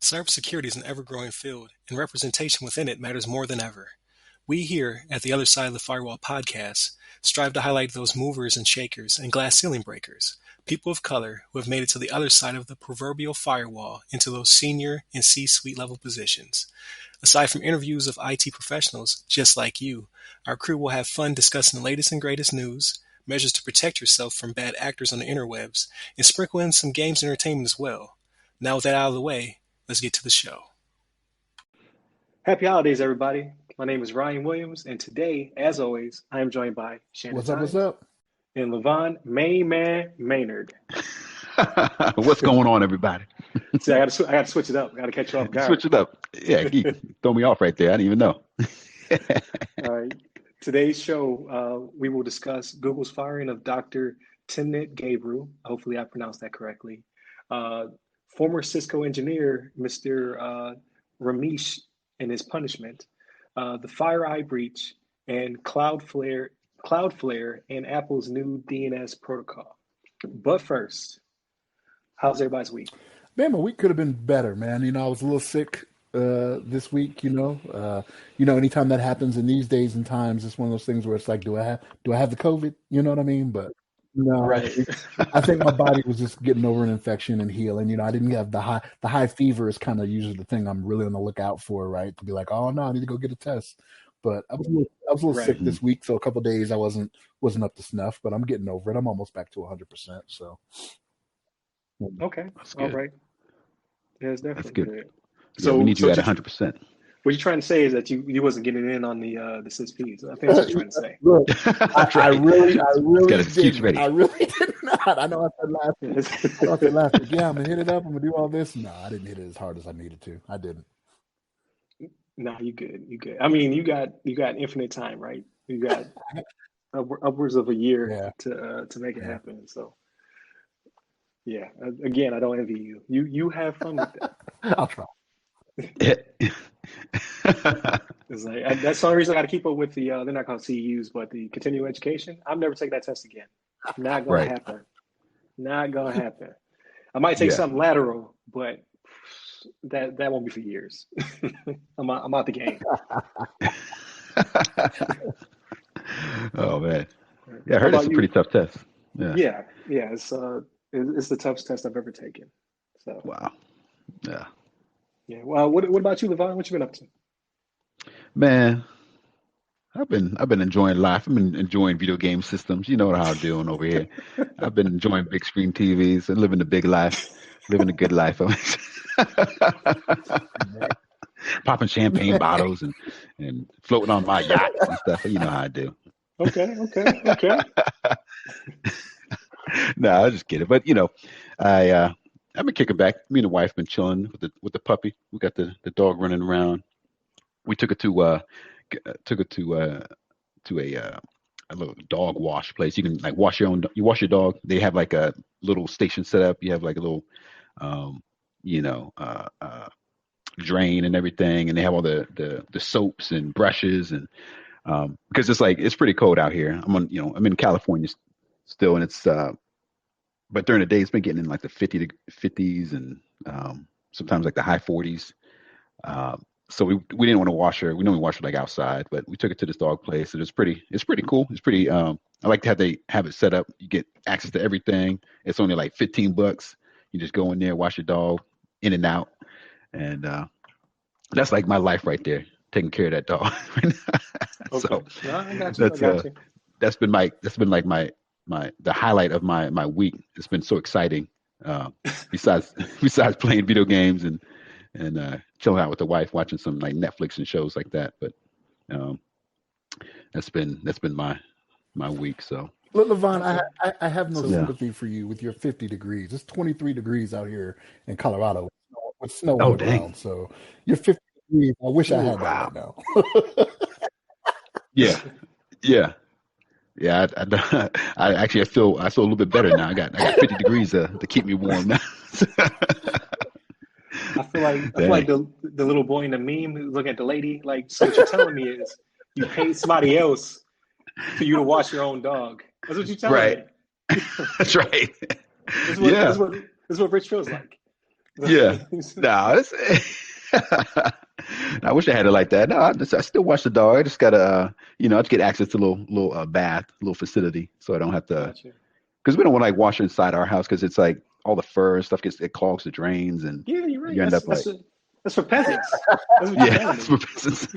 Cybersecurity is an ever-growing field, and representation within it matters more than ever. We here at the Other Side of the Firewall podcast strive to highlight those movers and shakers and glass ceiling breakers, people of color who have made it to the other side of the proverbial firewall into those senior and C-suite level positions. Aside from interviews of IT professionals just like you, our crew will have fun discussing the latest and greatest news, measures to protect yourself from bad actors on the interwebs, and sprinkle in some games entertainment as well. Now with that out of the way, let's get to the show. Happy holidays, everybody. My name is Ryan Williams, and today, as always, I am joined by Shannon What's up? And Levon Maynard. What's going on, everybody? See, I got to switch it up. I got to catch you off guard. Switch it up. Yeah, you throw me off right there. I didn't even know. All right. Today's show, we will discuss Google's firing of Dr. Timnit Gebru. Hopefully I pronounced that correctly. Former Cisco engineer, Mr. Ramesh, and his punishment, the FireEye breach, and Cloudflare and Apple's new DNS protocol. But first, how's everybody's week? Man, my week could have been better, man. I was a little sick this week. Anytime that happens in these days and times, it's one of those things where it's like, do I have the COVID? You know what I mean? But no, right. I think my body was just getting over an infection and healing. I didn't have the high fever is kind of usually the thing I'm really on the lookout for, right? To be like, oh no, I need to go get a test. But I was a little Right. sick this week, so a couple of days I wasn't up to snuff. But I'm getting over it. I'm almost back to 100%. So Okay. That's All good. right. Yeah, it's definitely good. good. So we need you at just- 100%. What you're trying to say is that you wasn't getting in on the CISPs. I think that's what you're trying to say. look, That's I right. really Got his excuse didn't. ready. I really did not. I know I said last week, yeah, I'm gonna hit it up. I'm gonna do all this. No, I didn't hit it as hard as I needed to. I didn't. No, you good. You good. I mean, you got infinite time, right? You got upwards of a year to make it happen. So, yeah. Again, I don't envy you. You have fun with that. I'll try. It's like that's the only reason I got to keep up with the. They're not called CEUs, but the continuing education. I'm never taking that test again. Not gonna Right. happen. Not gonna happen. I might take Yeah. something lateral, but that won't be for years. I'm out the game. Oh man, yeah, I How heard about it's a you? pretty tough test. Yeah. Yeah. It's the toughest test I've ever taken. So Wow. Yeah. yeah. Well, what about you, Levon? What you been up to? Man, I've been enjoying life. I've been enjoying video game systems. You know how I'm doing over here. I've been enjoying big screen TVs and living the big life, living the good life. Popping champagne bottles and floating on my yachts and stuff. You know how I do. Okay. No, I just kidding. But I've been kicking back. Me and the wife been chilling with the puppy. We got the dog running around. We took it to a little dog wash place. You can like wash your dog. They have like a little station set up. You have like a little drain and everything, and they have all the soaps and brushes and because it's pretty cold out here. I'm in California still, and it's but during the day it's been getting in like the 50s and sometimes like the high 40s. So we didn't want to wash her. We normally wash her like outside, but we took it to this dog place, and it's pretty cool. It's pretty. I like to have it set up. You get access to everything. It's only like $15. You just go in there, wash your dog, in and out, and that's like my life right there, taking care of that dog. Okay. So No, I got you. that's been like the highlight of my week. It's been so exciting. Besides playing video games and chilling out with the wife, watching some like Netflix and shows like that. But that's been my week. So Look, Levon, I have no Yeah. sympathy for you with your 50 degrees. It's 23 degrees out here in Colorado with snow Oh, all dang. around. So you're 50 degrees. I wish I had Wow. that right now. Yeah. I actually I feel a little bit better now. I got 50 degrees to keep me warm now. I feel like the little boy in the meme who's looking at the lady. Like, so what you're telling me is you paid somebody else for you to wash your own dog. That's what you're telling Right. me. That's right. This is what rich feels like. Yeah. No, it's, I wish I had it like that. No, I still watch the dog. I just gotta, I just get access to a little bath, a little facility, so I don't have to. Gotcha. Because we don't want to like wash it inside our house because it's like all the fur and stuff it clogs the drains and Yeah, you're right. you end up like, That's for peasants. That's what you're yeah, telling that's me. for business.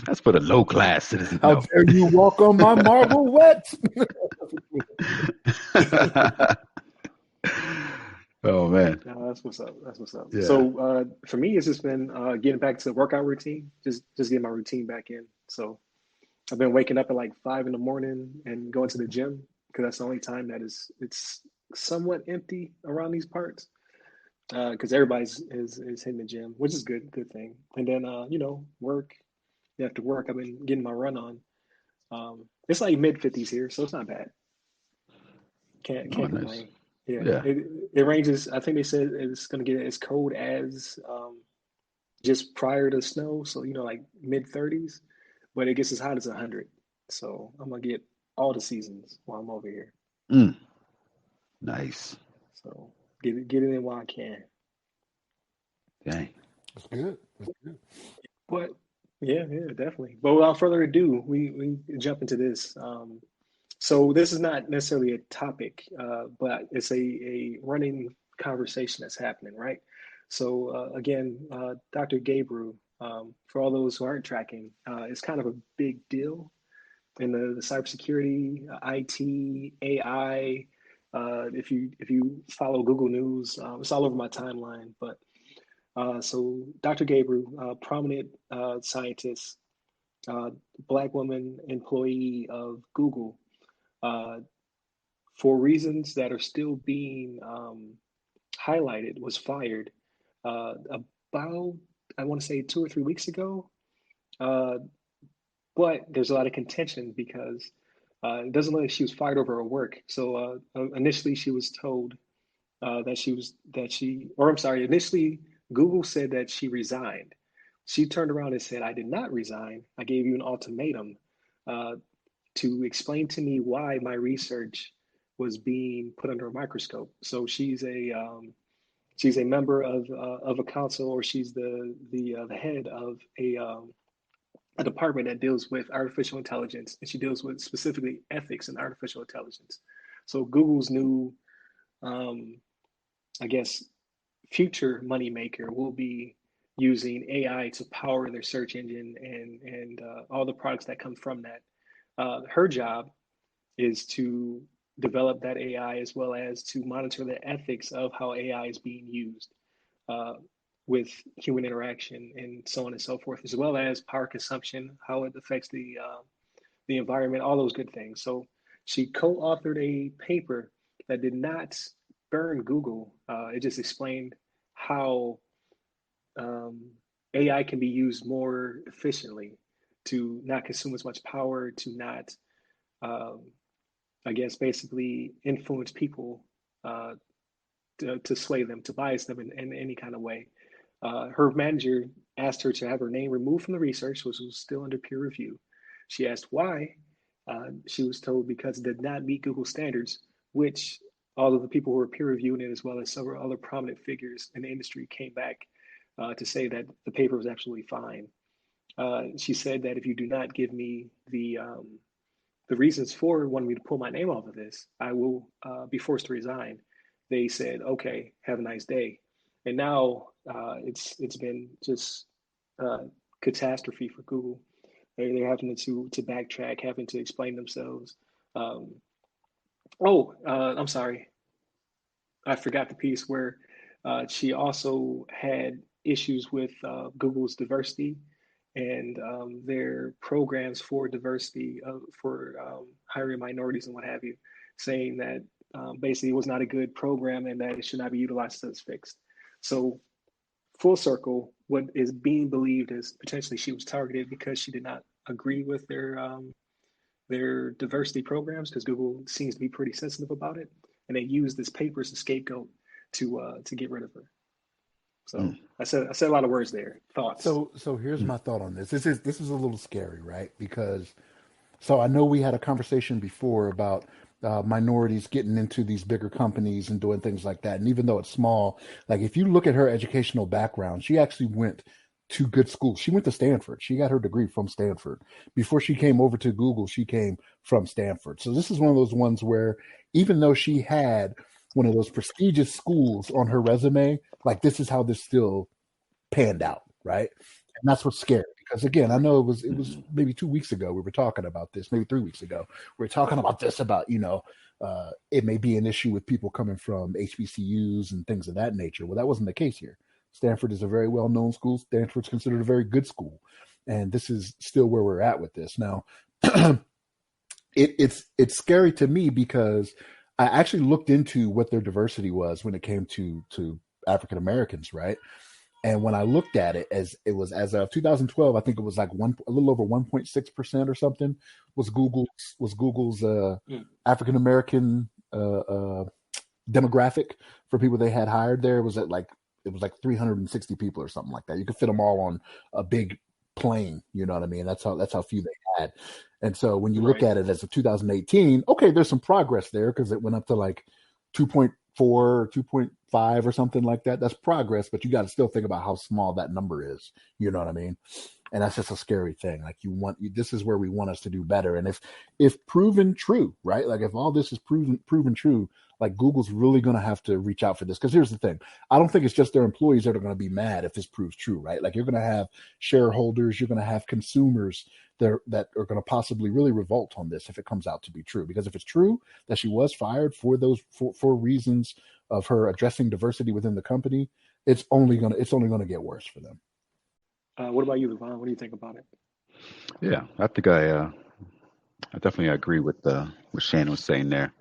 That's for the low class citizen. How No. dare you walk on my marble wet? Oh man. No, that's what's up. That's what's up. Yeah. So for me, it's just been getting back to the workout routine. Just getting my routine back in. So I've been waking up at like 5 in the morning and going to the gym because that's the only time that it's somewhat empty around these parts. Because everybody's is hitting the gym, which is good thing. And then work. After work, I've been getting my run on. It's like mid 50s here, so it's not bad. Oh, Can't nice. complain. Yeah, Yeah. it ranges. I think they said it's gonna get as cold as just prior to snow, so like mid 30s, but it gets as hot as 100. So I'm gonna get all the seasons while I'm over here. Mm, nice. So get it in while I can. Dang. That's good. That's good. But yeah, definitely. But without further ado, we jump into this. So this is not necessarily a topic, but it's a running conversation that's happening, right? So again, Dr. Gebru, for all those who aren't tracking, it's kind of a big deal in the cybersecurity, IT, AI. If you follow Google News, it's all over my timeline. But so Dr. Gebru, prominent scientist, uh, black woman employee of Google, uh, for reasons that are still being highlighted, was fired about, I want to say, 2 or 3 weeks ago. Uh, but there's a lot of contention because it doesn't look like she was fired over her work. So initially, she was told or I'm sorry, initially Google said that she resigned. She turned around and said, "I did not resign. I gave you an ultimatum uh, to explain to me why my research was being put under a microscope." So she's a member of a council, or she's the head of a department that deals with artificial intelligence, and she deals with specifically ethics in artificial intelligence. So Google's new, um, I guess, future moneymaker will be using AI to power their search engine and all the products that come from that. Her job is to develop that AI as well as to monitor the ethics of how AI is being used uh, with human interaction and so on and so forth, as well as power consumption, how it affects the environment, all those good things. So she co-authored a paper that did not burn Google. It just explained how um, AI can be used more efficiently to not consume as much power, to not, um, I guess, basically influence people uh, to sway them, to bias them in any kind of way. Her manager asked her to have her name removed from the research, which was still under peer review. She asked why. She was told because it did not meet Google standards, which all of the people who were peer reviewing it, as well as several other prominent figures in the industry, came back to say that the paper was absolutely fine. She said that if you do not give me the reasons for wanting me to pull my name off of this, I will be forced to resign. They said, okay, have a nice day. And now it's been just uh, catastrophe for Google. They're having to backtrack, having to explain themselves. Um, I'm sorry, I forgot the piece where she also had issues with Google's diversity and their programs for diversity, for hiring minorities and what have you, saying that basically it was not a good program and that it should not be utilized as fixed. So, full circle, what is being believed is potentially she was targeted because she did not agree with their diversity programs, because Google seems to be pretty sensitive about it, and they use this paper as a scapegoat to get rid of her. So Mm, I said a lot of words there. Thoughts? So here's mm, my thought on this. This is a little scary, right? Because so I know we had a conversation before about minorities getting into these bigger companies and doing things like that. And even though it's small, like if you look at her educational background, she actually went to good schools. She went to Stanford. She got her degree from Stanford. Before she came over to Google, she came from Stanford. So this is one of those ones where even though she had one of those prestigious schools on her resume, like this is how this still panned out, right? And that's what's scary because again, I know it was maybe 2 weeks ago we were talking about this, maybe 3 weeks ago we were talking about this about it may be an issue with people coming from HBCUs and things of that nature. Well, that wasn't the case here. Stanford is a very well known school. Stanford's considered a very good school, and this is still where we're at with this now. It's scary to me because I actually looked into what their diversity was when it came to African Americans, right? And when I looked at it, as of 2012, I think it was like a little over 1.6% or something was Google's African American demographic for people they had hired there. It was like 360 people or something like that. You could fit them all on a big plane. You know what I mean? That's how few they had. And so when you look at it as of 2018, okay, there's some progress there because it went up to like 2.4 or 2.5 or something like that. That's progress, but you got to still think about how small that number is. You know what I mean? And that's just a scary thing. Like this is where we want us to do better. And if proven true, right? Like if all this is proven true, like Google's really going to have to reach out for this. Because here's the thing. I don't think it's just their employees that are going to be mad if this proves true, right? Like you're going to have shareholders, you're going to have consumers that are going to possibly really revolt on this if it comes out to be true. Because if it's true that she was fired for those for reasons of her addressing diversity within the company, it's only gonna get worse for them. What about you, Levon? What do you think about it? Yeah, I think I definitely agree with what Shannon was saying there.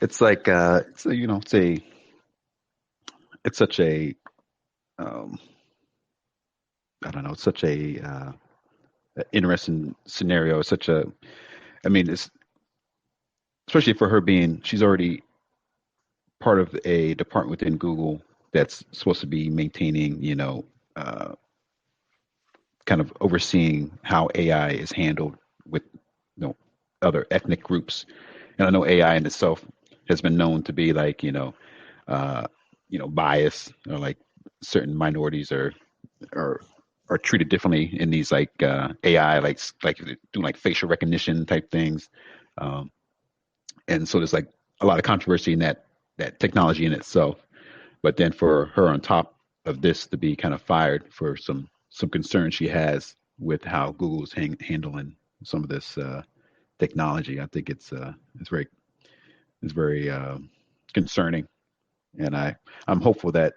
It's like it's such a I don't know, it's such a interesting scenario. It's such a, I mean, it's especially for her she's already part of a department within Google that's supposed to be maintaining, kind of overseeing how AI is handled with, other ethnic groups. And I know AI in itself has been known to be like, bias, or like certain minorities are treated differently in these like AI, like doing like facial recognition type things. And so there's like a lot of controversy in that technology in itself. But then for her on top of this to be kind of fired for some concerns she has with how Google's handling some of this technology, I think it's very concerning. And I'm hopeful that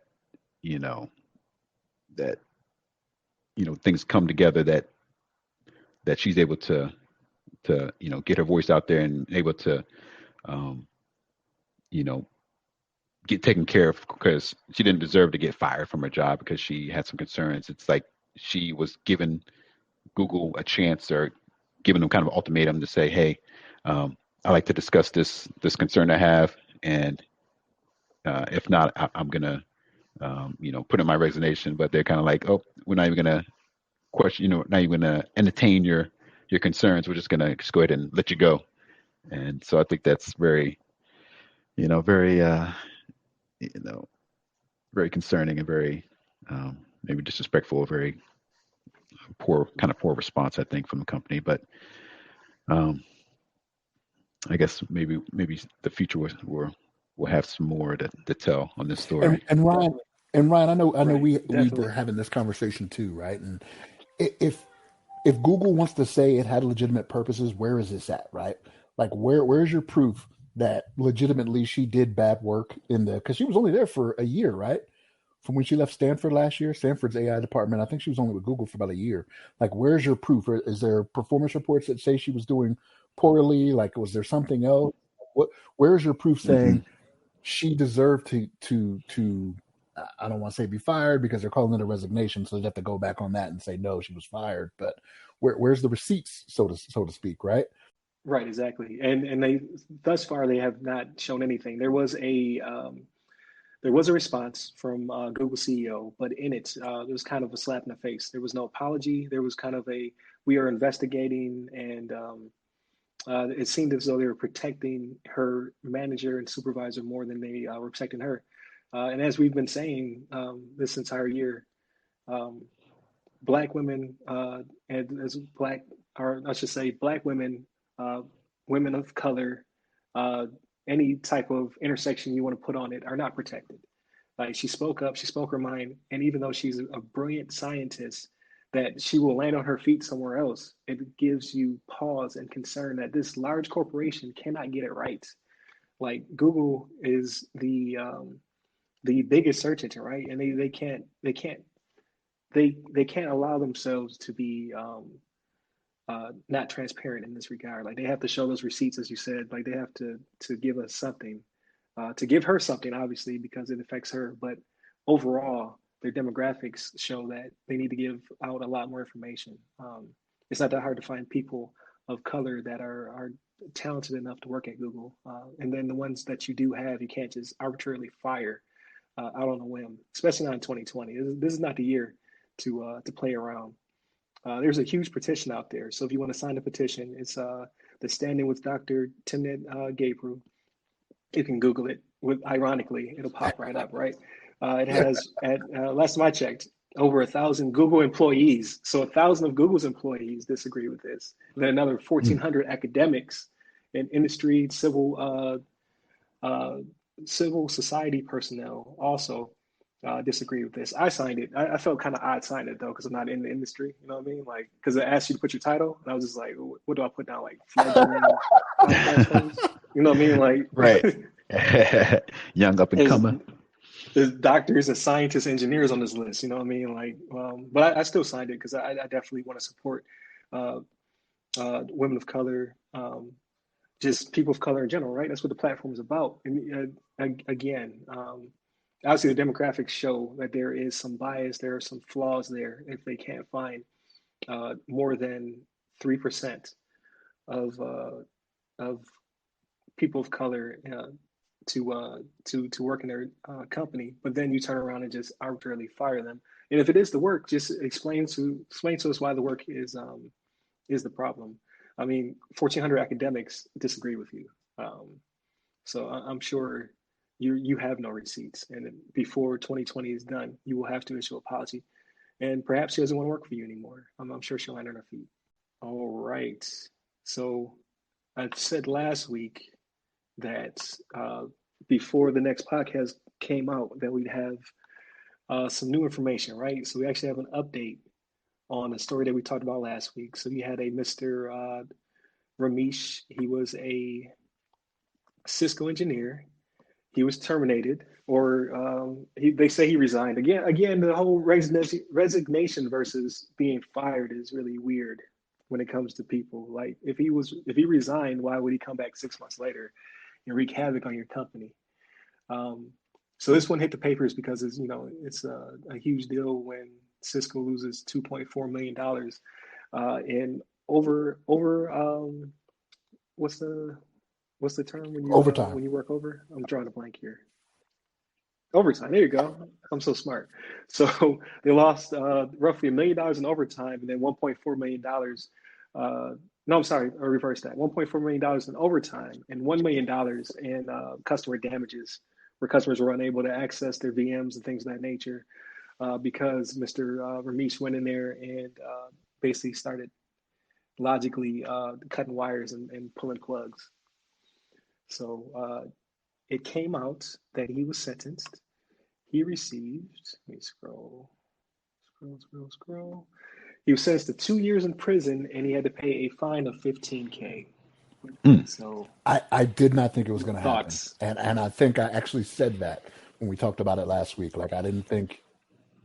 that things come together, that she's able to get her voice out there and able to get taken care of, because she didn't deserve to get fired from her job because she had some concerns. It's like she was giving Google a chance, or giving them kind of an ultimatum to say, hey, I'd like to discuss this concern I have, and if not, I'm gonna put in my resignation. But they're kind of like, oh, we're not even gonna question, not even gonna entertain your concerns. We're just gonna go ahead and let you go. And so I think that's very, very very concerning, and very maybe disrespectful, very poor response, I think, from the company. But I guess maybe the future will have some more to tell on this story. And Ryan, I know we Definitely. were having this conversation too, right? And if Google wants to say it had legitimate purposes, where is this at, right? Like where's your proof that legitimately she did bad work because she was only there for a year, right? From when she left Stanford last year, Stanford's AI department, I think she was only with Google for about a year. Like, where's your proof? Or is there performance reports that say she was doing poorly? Like, was there something else? Where's your proof saying she deserved to I don't want to say be fired because they're calling it a resignation, so they have to go back on that and say no, she was fired. But where's the receipts, so to speak, right? Right, exactly. And they thus far they have not shown anything. There was a response from Google CEO, but in it, there was kind of a slap in the face. There was no apology. There was kind of we are investigating, and it seemed as though they were protecting her manager and supervisor more than they were protecting her. And as we've been saying this entire year, um, black women and as black, or I should say, black women, uh, women of color, uh, any type of intersection you want to put on it, are not protected. Like, she spoke up, she spoke her mind, and even though she's a brilliant scientist, that she will land on her feet somewhere else, it gives you pause and concern that this large corporation cannot get it right. Like, Google is the biggest search engine, right? And they can't allow themselves to be not transparent in this regard. Like, they have to show those receipts, as you said. Like, they have to give us something, to give her something, obviously, because it affects her. But overall, their demographics show that they need to give out a lot more information. It's not that hard to find people of color that are talented enough to work at Google. And then the ones that you do have, you can't just arbitrarily fire out on a whim, especially not in 2020. This is not the year to play around. There's a huge petition out there. So if you want to sign the petition, it's the Standing with Dr. Timnit Gebru. You can Google it. Ironically, it'll pop right up, right? It has, at last time I checked, over 1,000 Google employees. So 1,000 of Google's employees disagree with this. And then another 1,400 academics and industry, civil society personnel also disagree with this. I signed it. I felt kind of odd signing it though, because I'm not in the industry. You know what I mean? Like, because it asked you to put your title, and I was just like, what do I put down? Like, fledgling podcast host? You know what I mean? Like, right. Young up and comer. There's doctors and scientists, engineers on this list. You know what I mean? Like, but I still signed it because I definitely want to support women of color, just people of color in general, right? That's what the platform is about. And again, obviously the demographics show that there is some bias, there are some flaws there if they can't find more than 3% of people of color to work in their company. But then you turn around and just arbitrarily fire them. And if it is the work, just explain to us why the work is the problem. I mean, 1,400 academics disagree with you. So I'm sure you have no receipts. And before 2020 is done, you will have to issue an apology. And perhaps she doesn't want to work for you anymore. I'm sure she'll land on her feet. All right. So I said last week that before the next podcast came out, that we'd have some new information, right? So we actually have an update on a story that we talked about last week. So we had a Mr. Ramesh. He was a Cisco engineer. He was terminated, or they say he resigned. Again, the whole resignation versus being fired is really weird when it comes to people. Like, if he resigned, why would he come back 6 months later and wreak havoc on your company? So this one hit the papers because it's a huge deal when Cisco loses $2.4 million in over what's the term when you overtime. When you work over? I'm drawing a blank here. Overtime. There you go. I'm so smart. So they lost roughly $1 million in overtime, and then $1.4 million. No, I'm sorry. I reversed that. $1.4 million in overtime and $1 million in customer damages, where customers were unable to access their VMs and things of that nature because Mr. Ramesh went in there and basically started logically cutting wires and pulling plugs. So it came out that he was sentenced. He received, let me scroll. He was sentenced to 2 years in prison, and he had to pay a fine of $15K. So I did not think it was going to happen. Thoughts? And I think I actually said that when we talked about it last week. Like, I didn't think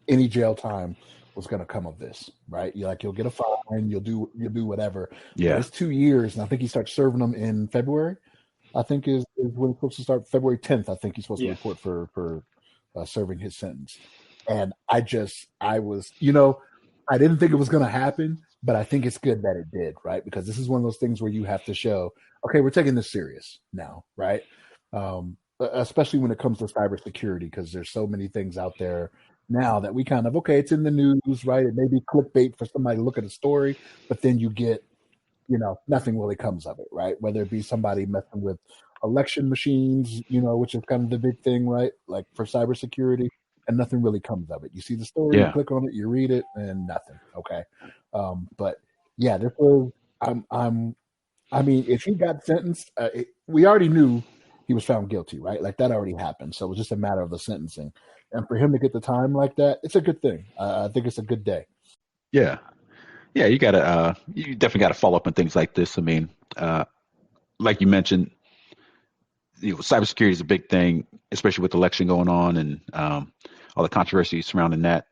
any jail time was going to come of this, right? You'll get a fine, you'll do whatever. Yeah. But it's 2 years, and I think he starts serving them in February. I think is when it's supposed to start. February 10th, I think he's supposed to report for serving his sentence. And I was, I didn't think it was going to happen, but I think it's good that it did, right? Because this is one of those things where you have to show, okay, we're taking this serious now, right? Especially when it comes to cybersecurity, because there's so many things out there now that we kind of, okay, it's in the news, right? It may be clickbait for somebody to look at a story, but then you get nothing really comes of it, right? Whether it be somebody messing with election machines, which is kind of the big thing, right? Like for cybersecurity, and nothing really comes of it. You see the story, you click on it, you read it, and nothing. Okay, but yeah, this was. I mean, if he got sentenced, we already knew he was found guilty, right? Like that already happened. So it was just a matter of the sentencing, and for him to get the time like that, it's a good thing. I think it's a good day. Yeah. Yeah, you definitely gotta follow up on things like this. I mean, like you mentioned, cybersecurity is a big thing, especially with the election going on and all the controversy surrounding that.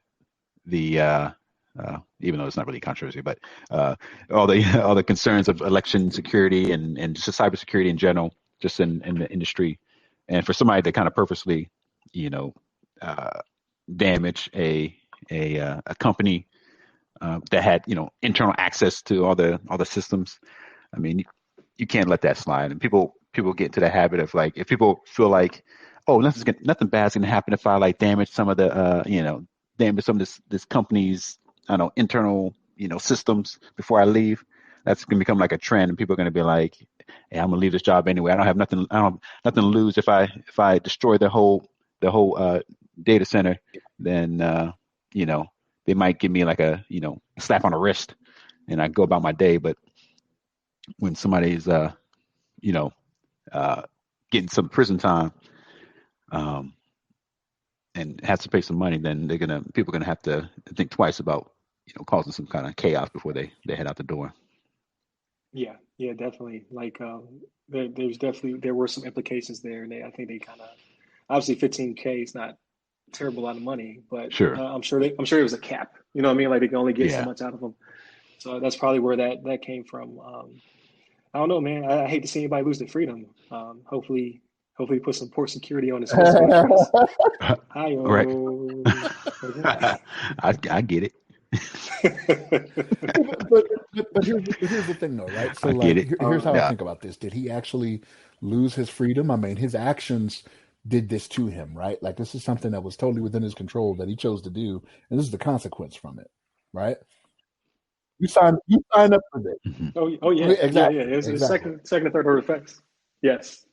The even though it's not really controversy, but all the concerns of election security and just cybersecurity in general, just in the industry, and for somebody to kind of purposely, damage a company that had internal access to all the systems. I mean, you can't let that slide. And people get into the habit of like, if people feel like, oh, nothing bad's gonna happen if I like damage some of the damage some of this company's internal systems before I leave. That's gonna become like a trend, and people are gonna be like, hey, I'm gonna leave this job anyway. I don't have nothing to lose if I destroy the whole data center. Then they might give me like a slap on the wrist, and I go about my day. But when somebody's getting some prison time and has to pay some money, then people are gonna have to think twice about causing some kind of chaos before they head out the door. Yeah, definitely. Like there were some implications there, and I think they kind of obviously 15K is not a terrible lot of money, but sure, I'm sure it was a cap. You know what I mean? Like they can only get so much out of them. So that's probably where that came from. I don't know, man. I hate to see anybody lose their freedom. Hopefully put some port security on his space race. Right. I get it. but here's the thing, though, right? So, here's how I think about this. Did he actually lose his freedom? I mean, his actions did this to him, right? Like, this is something that was totally within his control that he chose to do, and this is the consequence from it, right? You signed up for this. Mm-hmm. Oh yeah, exactly. Yeah. It was exactly. second and third order effects. Yes.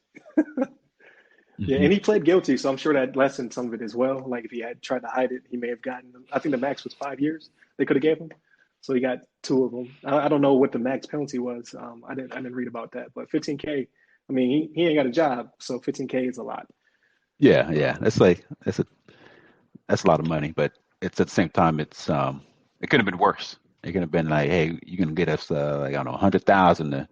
Yeah, and he pled guilty, so I'm sure that lessened some of it as well. Like if he had tried to hide it, he may have gotten. I think the max was 5 years they could have gave him, so he got 2 of them. I don't know what the max penalty was. I didn't read about that, but 15K. I mean, he ain't got a job, so 15K is a lot. Yeah. That's a lot of money, but it's at the same time, it could have been worse. It could have been like, hey, you can get us like, I don't know, $100,000 to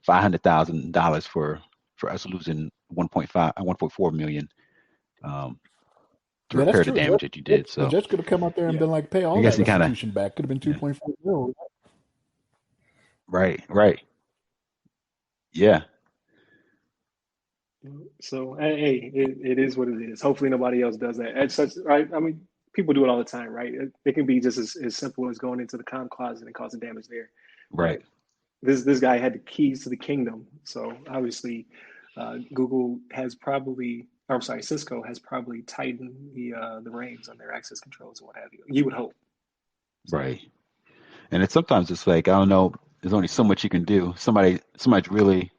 $500,000 for us losing 1.4 million to repair the damage that you did. So the judge could have come out there and been like, pay all that restitution back. Could have been 2.4 million. Right. Yeah. So hey, it is what it is. Hopefully nobody else does that. And such, right? I mean, people do it all the time, right? It can be just as simple as going into the comm closet and causing damage there. Right. But this guy had the keys to the kingdom, so obviously, Cisco has probably tightened the reins on their access controls and what have you. You would hope. Right. And sometimes it's like, I don't know, there's only so much you can do. Somebody's really,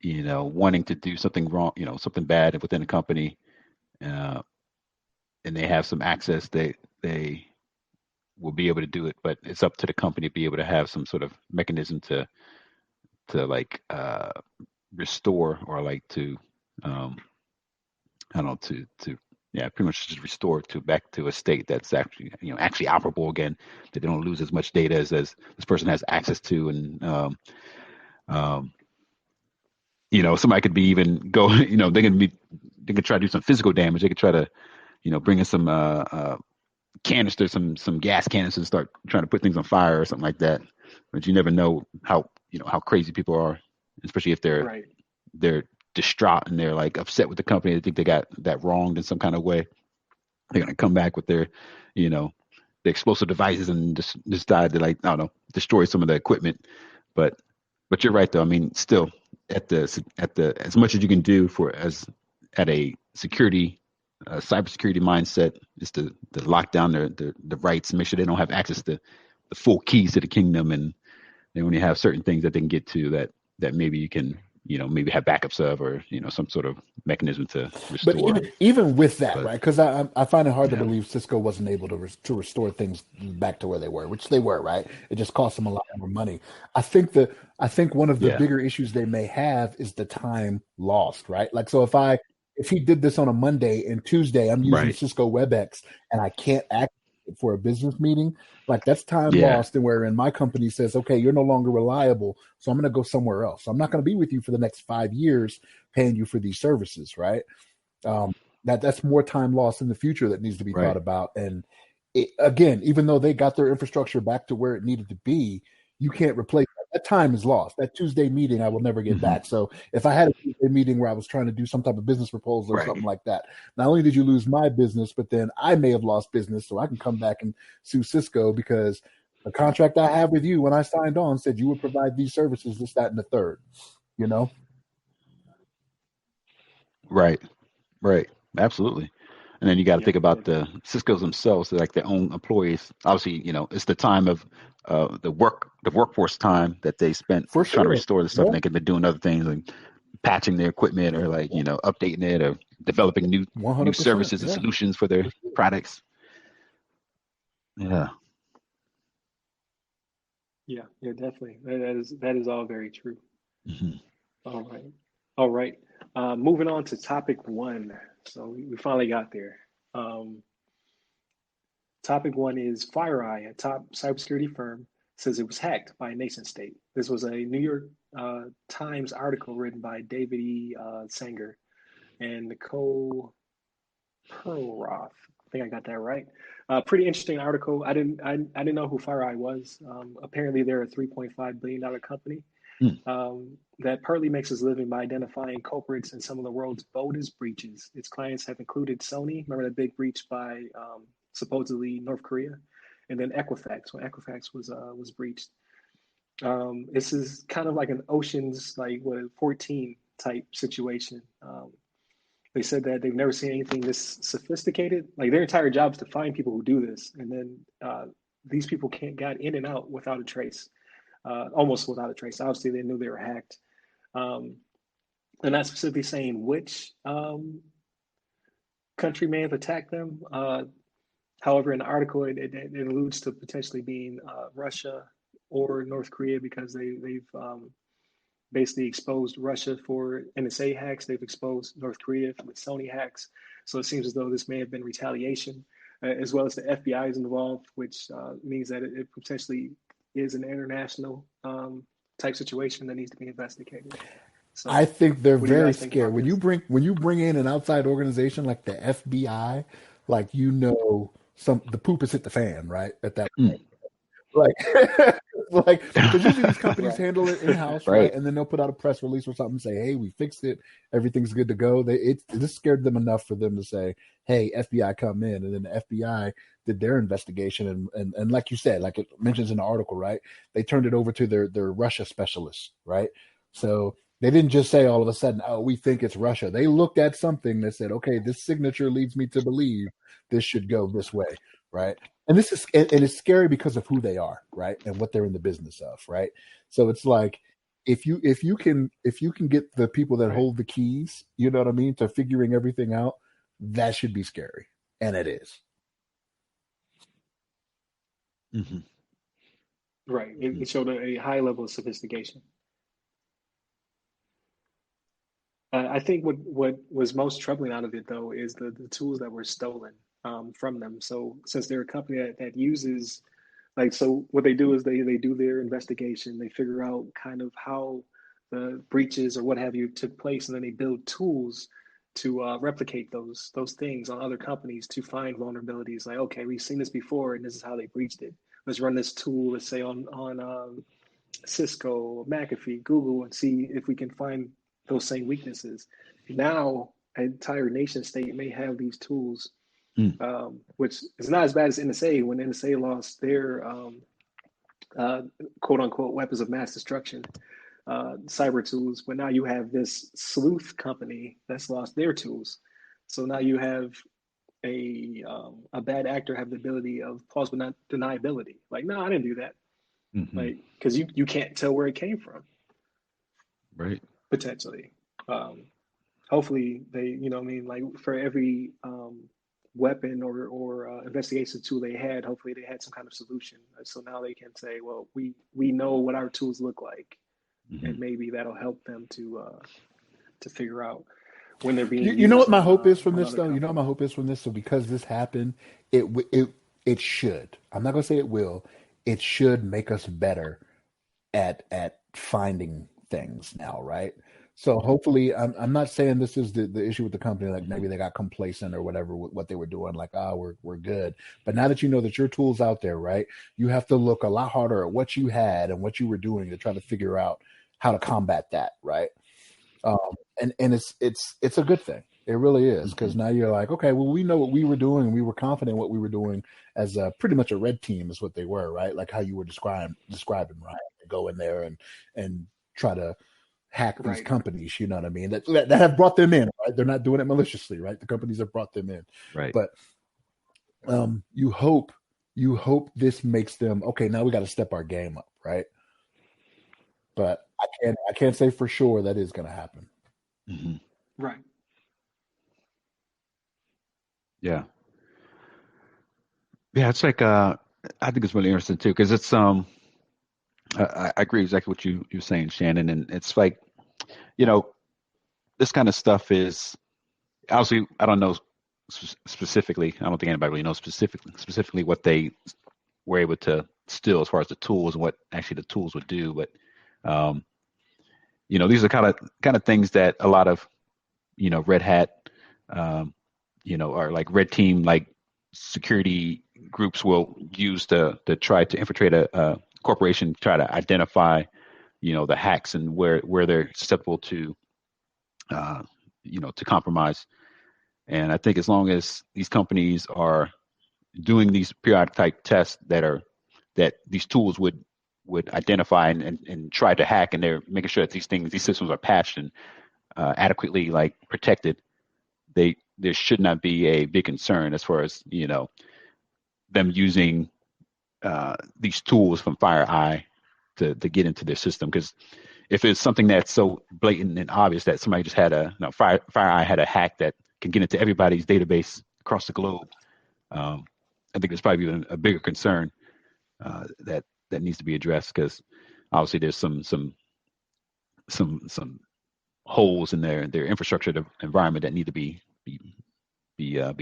wanting to do something wrong, something bad within a company, and they have some access, they will be able to do it, but it's up to the company to be able to have some sort of mechanism to like restore, or like to I don't know, to pretty much just restore back to a state that's actually operable again, that they don't lose as much data as this person has access to. And somebody could be even go, they could try to do some physical damage. They could try to bring in some canisters, some gas canisters, start trying to put things on fire or something like that. But you never know how crazy people are, especially if they're distraught and they're like upset with the company. They think they got that wronged in some kind of way. They're gonna come back with their, the explosive devices and just decide to, like, I don't know, destroy some of the equipment. But you're right, though. I mean, still at the as much as you can do at a security, cybersecurity mindset is to lock down the rights and make sure they don't have access to the full keys to the kingdom, and They only have certain things that they can get to that maybe you can, maybe have backups of, or some sort of mechanism to But restore. even with that, But right? Because I find it hard to yeah, believe Cisco wasn't able to restore things back to where they were, which they were, right? It just cost them a lot more money. I think one of the yeah, bigger issues they may have is the time lost, right? Like, so if he did this on a Monday and Tuesday I'm using right, Cisco WebEx and I can't access it for a business meeting, like that's time yeah, lost. And wherein my company says, okay, you're no longer reliable, so I'm going to go somewhere else. I'm not going to be with you for the next 5 years paying you for these services, right? Um, that's more time lost in the future that needs to be thought right. about. And again, even though they got their infrastructure back to where it needed to be, you can't replace that. That time is lost. That Tuesday meeting I will never get Hmm. back. So if I had a Tuesday meeting where I was trying to do some type of business proposal or Right. something like that, not only did you lose my business, but then I may have lost business. So I can come back and sue Cisco because the contract I have with you when I signed on said you would provide these services, this, that, and the third. You know? Right. Right. Absolutely. And then you got to Yeah, think yeah, about the Cisco's themselves, like their own employees. Obviously, it's the time of the workforce time that they spent For trying to sure. restore the stuff, Yeah, and they could have been doing other things like patching their equipment, or like updating it, or developing new 100%. services and Yeah. solutions for their products. Yeah. yeah, yeah, definitely. That is all very true. Hmm. All right. All right. Moving on to topic one. So we finally got there. Um, Topic one is FireEye, a top cybersecurity firm, says it was hacked by a nation state. This was a New York Times article written by David E. Sanger and Nicole Perlroth. I think I got that right. Pretty interesting article. I didn't know who FireEye was. Apparently, they're a $3.5 billion company Mm. that partly makes its living by identifying culprits in some of the world's boldest breaches. Its clients have included Sony, remember that big breach by supposedly North Korea, and then Equifax when Equifax was breached. This is kind of like an Ocean's like what 14 type situation. They said that they've never seen anything this sophisticated. Like their entire job is to find people who do this, and then these people can't got in and out without a trace, almost without a trace. Obviously, they knew they were hacked. Um, they're not specifically saying which country may have attacked them. However, in the article, it alludes to potentially being Russia or North Korea because they've basically exposed Russia for NSA hacks. They've exposed North Korea for the Sony hacks. So it seems as though this may have been retaliation, as well as the FBI is involved, which means that it potentially is an international type situation that needs to be investigated. I So, think they're what do you very guys think scared about when you this? bring in an outside organization like the FBI, like some the poop has hit the fan, right? At that Mm. like like because usually these companies Right. handle it in house, right? Right. And then they'll put out a press release or something, say, "Hey, we fixed it, everything's good to go." This scared them enough for them to say, "Hey, FBI, come in." And then the FBI did their investigation, and like you said, like it mentions in the article, right? They turned it over to their Russia specialists, right? So they didn't just say all of a sudden, "Oh, we think it's Russia." They looked at something that said, "Okay, this signature leads me to believe this should go this way," right? And it's scary because of who they are, right, and what they're in the business of, right. So it's like if you can get the people that Right. hold the keys, you know what I mean, to figuring everything out, that should be scary, and it is. Hmm. Right. It showed a high level of sophistication. I think what was most troubling out of it though is the tools that were stolen from them. So since they're a company that uses like so what they do is they do their investigation, they figure out kind of how the breaches or what have you took place, and then they build tools to replicate those things on other companies to find vulnerabilities. Like okay, we've seen this before, and this is how they breached it. Let's run this tool, let's say on Cisco, McAfee, Google, and see if we can find those same weaknesses. Now, an entire nation state may have these tools, Mm. which is not as bad as NSA when NSA lost their uh, quote unquote weapons of mass destruction, cyber tools. But now you have this sleuth company that's lost their tools. So now you have a bad actor have the ability of plausible deniability. Like, no, I didn't do that. Mm-hmm. like because you can't tell where it came from Right. potentially. Hopefully they, what I mean, like for every weapon or investigation tool they had, hopefully they had some kind of solution. So now they can say, well, we know what our tools look like, Mm-hmm. and maybe that'll help them to figure out when they're being You know what used my hope is from on this, other though. You know what my companies. hope is from this. So because this happened, it should. I'm not gonna say it will. It should make us better at finding things now, right? So hopefully, I'm not saying this is the issue with the company. Like maybe they got complacent or whatever with what they were doing. Like, we're good. But now that you know that your tool's out there, right? You have to look a lot harder at what you had and what you were doing to try to figure out how to combat that, right? Um, and it's a good thing. It really is, because Mm-hmm. now you're like, okay, well, we know what we were doing. We were confident what we were doing as pretty much a red team is what they were, right? Like how you were describing, right? Go in there and try to hack these Right. companies. You know what I mean? That have brought them in, right? They're not doing it maliciously, right? The companies have brought them in, Right. but you hope this makes them okay. Now we got to step our game up, right? But I can't say for sure that is going to happen. Mm-hmm. Right. Yeah. Yeah. It's like I think it's really interesting too, because it's I agree exactly what you're saying, Shannon, and it's like, you know, this kind of stuff is obviously I don't know specifically. I don't think anybody really knows specifically what they were able to steal as far as the tools and what actually the tools would do. But um, these are kind of things that a lot of Red Hat, um, or like red team like security groups will use to try to infiltrate a corporation, try to identify the hacks and where they're susceptible to to compromise. And I think as long as these companies are doing these periodic type tests that these tools would identify and try to hack, and they're making sure that these systems are patched and adequately like protected, there should not be a big concern as far as them using these tools from FireEye to get into their system. Because if it's something that's so blatant and obvious that somebody just had FireEye had a hack that can get into everybody's database across the globe, I think there's probably even a bigger concern that needs to be addressed, because obviously there's some holes in their infrastructure environment that need to be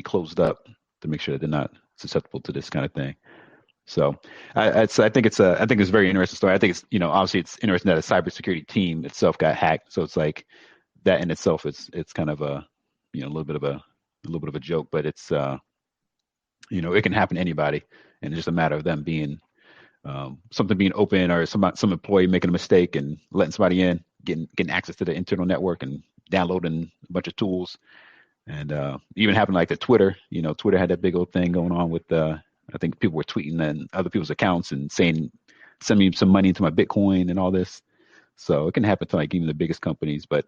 closed up to make sure that they're not susceptible to this kind of thing. So I think it's a very interesting story. I think it's obviously it's interesting that a cybersecurity team itself got hacked. So it's like that in itself it's kind of a a little bit of a joke, but it's it can happen to anybody, and it's just a matter of them being something being open, or some employee making a mistake and letting somebody in, getting access to the internal network and downloading a bunch of tools. And even happened like the Twitter. Twitter had that big old thing going on with I think people were tweeting in other people's accounts and saying, "Send me some money into my Bitcoin" and all this. So it can happen to like even the biggest companies, but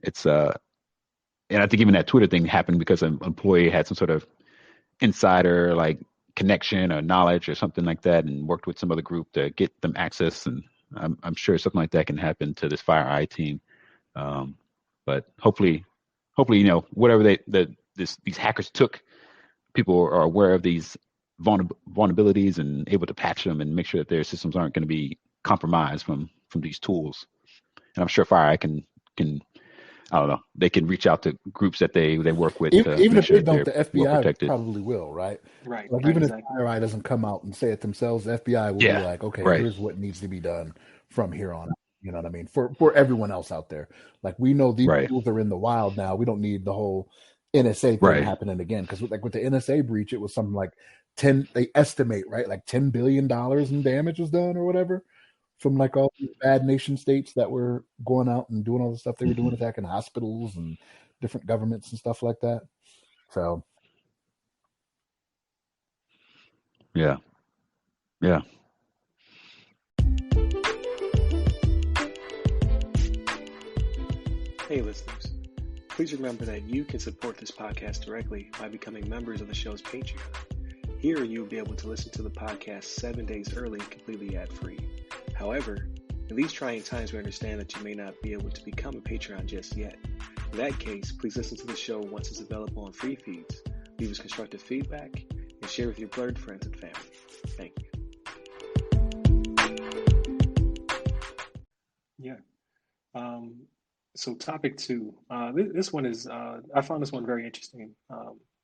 it's and I think even that Twitter thing happened because an employee had some sort of insider like connection or knowledge or something like that, and worked with some other group to get them access. And I'm sure something like that can happen to this FireEye team. But hopefully, whatever these hackers took, people are aware of these vulnerabilities and able to patch them and make sure that their systems aren't going to be compromised from these tools. And I'm sure FireEye can I don't know, they can reach out to groups that they work with to Even make if sure they that don't, they're the well FBI protected. probably will, right? Right. Like Right. even if Exactly. FireEye doesn't come out and say it themselves, the FBI will be Yeah, like, okay, right. here's what needs to be done from here on out. You know what I mean? For everyone else out there, like we know these Right. tools are in the wild now. We don't need the whole NSA thing Right. happening again, because like with the NSA breach, it was something like 10. They estimate right, like $10 billion in damage was done or whatever from like all these bad nation states that were going out and doing all the stuff they were doing, attacking hospitals and different governments and stuff like that. So Yeah. Yeah. Hey, listeners. Please remember that you can support this podcast directly by becoming members of the show's Patreon. Here, you'll be able to listen to the podcast 7 days early and completely ad-free. However, in these trying times, we understand that you may not be able to become a Patreon just yet. In that case, please listen to the show once it's available on free feeds, leave us constructive feedback, and share with your blurred friends and family. Thank you. Yeah. So topic 2. This one is, I found this one very interesting.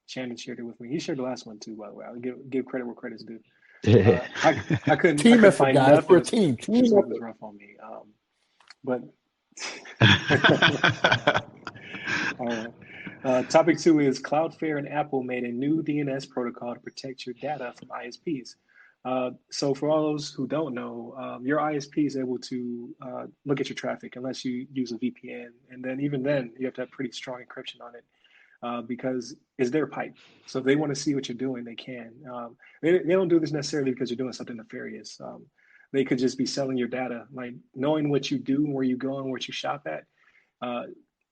Shannon shared it with me. He shared the last one too, by the way. I'll give credit where credit's due. I couldn't effort, find guys. We're a nothing. team. Team This effort. was rough on me. But all right. Topic 2 is Cloudflare and Apple made a new DNS protocol to protect your data from ISPs. So for all those who don't know, your ISP is able to look at your traffic unless you use a VPN. And then even then, you have to have pretty strong encryption on it because it's their pipe. So if they want to see what you're doing, they can. They don't do this necessarily because you're doing something nefarious. They could just be selling your data. Like knowing what you do and where you go and what you shop at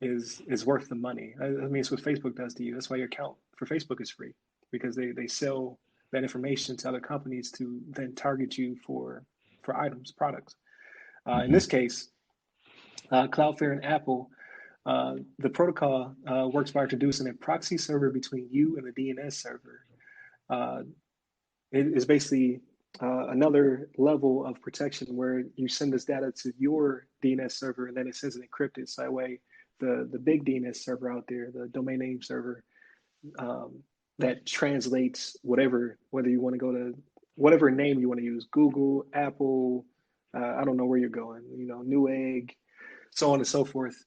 is worth the money. I mean, it's what Facebook does to you. That's why your account for Facebook is free, because they sell that information to other companies to then target you for items, products. In this case, Cloudflare and Apple, the protocol works by introducing a proxy server between you and the DNS server. It is basically another level of protection where you send this data to your DNS server and then it sends it encrypted. So that way, the big DNS server out there, the domain name server, that translates whether you want to go to whatever name you want to use, Google, Apple, I don't know where you're going, Newegg, so on and so forth.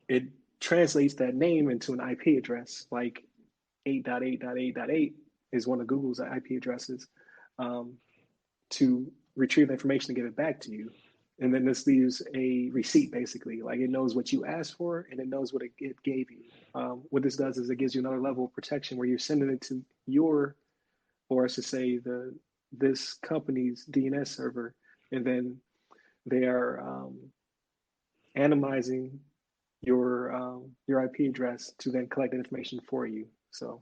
It translates that name into an IP address, like 8.8.8.8 is one of Google's IP addresses, to retrieve the information and give it back to you. And then this leaves a receipt, basically. Like it knows what you asked for and it knows what it gave you. What this does is it gives you another level of protection where you're sending it to or I should say, this company's DNS server, and then they are anonymizing your IP address to then collect that information for you. So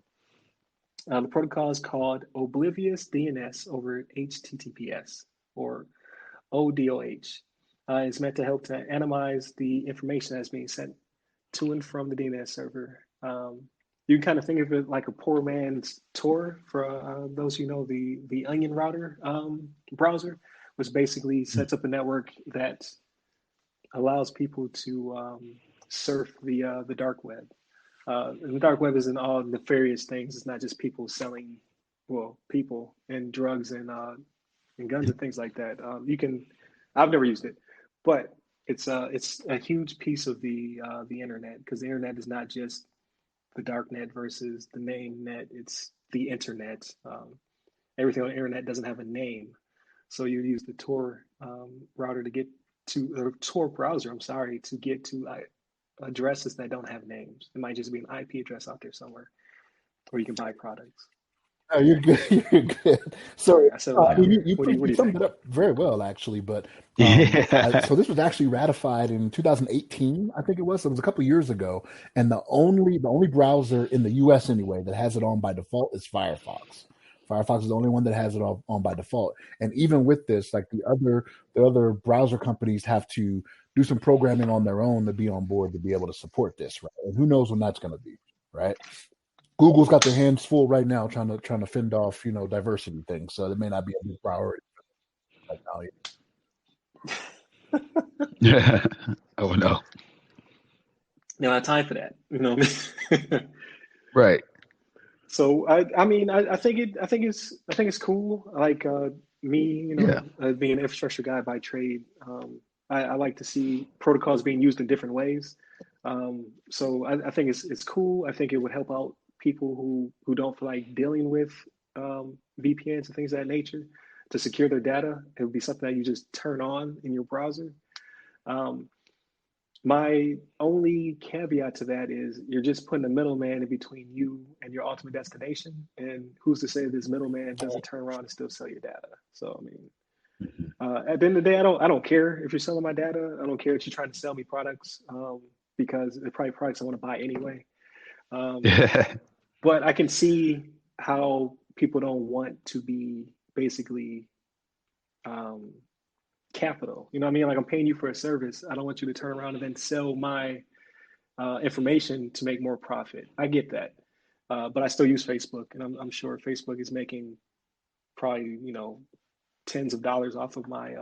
the protocol is called Oblivious DNS over HTTPS, or ODOH. It's meant to help to anonymize the information that's being sent to and from the DNS server. You can kind of think of it like a poor man's Tor for those the Onion router browser, which basically sets up a network that allows people to surf the dark web. And the dark web isn't all nefarious things. It's not just people selling, people and drugs and guns and things like that. I've never used it, but it's a huge piece of the internet, because the internet is not just the dark net versus the main net. It's the internet. Everything on the internet doesn't have a name, so you use the Tor router to get to, or Tor browser, to get to addresses that don't have names. It might just be an IP address out there somewhere where you can buy products. Oh, you're good. You're good. So, I said a lot. you What do you summed think? it up very well, actually. But Yeah. so this was actually ratified in 2018, I think it was. It was a couple years ago, and the only browser in the U.S. anyway that has it on by default is Firefox. Firefox is the only one that has it on by default. And even with this, like the other browser companies have to do some programming on their own to be on board to be able to support this, right? And who knows when that's going to be, right? Google's got their hands full right now trying to fend off, diversity things. So it may not be a big priority right now. Yeah. Oh no. No, I have time for that. Right. So I think it's cool. Like me, Yeah. being an infrastructure guy by trade, I like to see protocols being used in different ways. So I think it's cool. I think it would help out people who don't feel like dealing with VPNs and things of that nature to secure their data. It would be something that you just turn on in your browser. My only caveat to that is you're just putting a middleman in between you and your ultimate destination. And who's to say this middleman doesn't turn around and still sell your data? So, at the end of the day, I don't care if you're selling my data. I don't care if you're trying to sell me products, because they're probably products I want to buy anyway. Yeah. But I can see how people don't want to be basically capital. You know what I mean? Like I'm paying you for a service. I don't want you to turn around and then sell my information to make more profit. I get that. But I still use Facebook, and I'm sure Facebook is making probably, tens of dollars off of my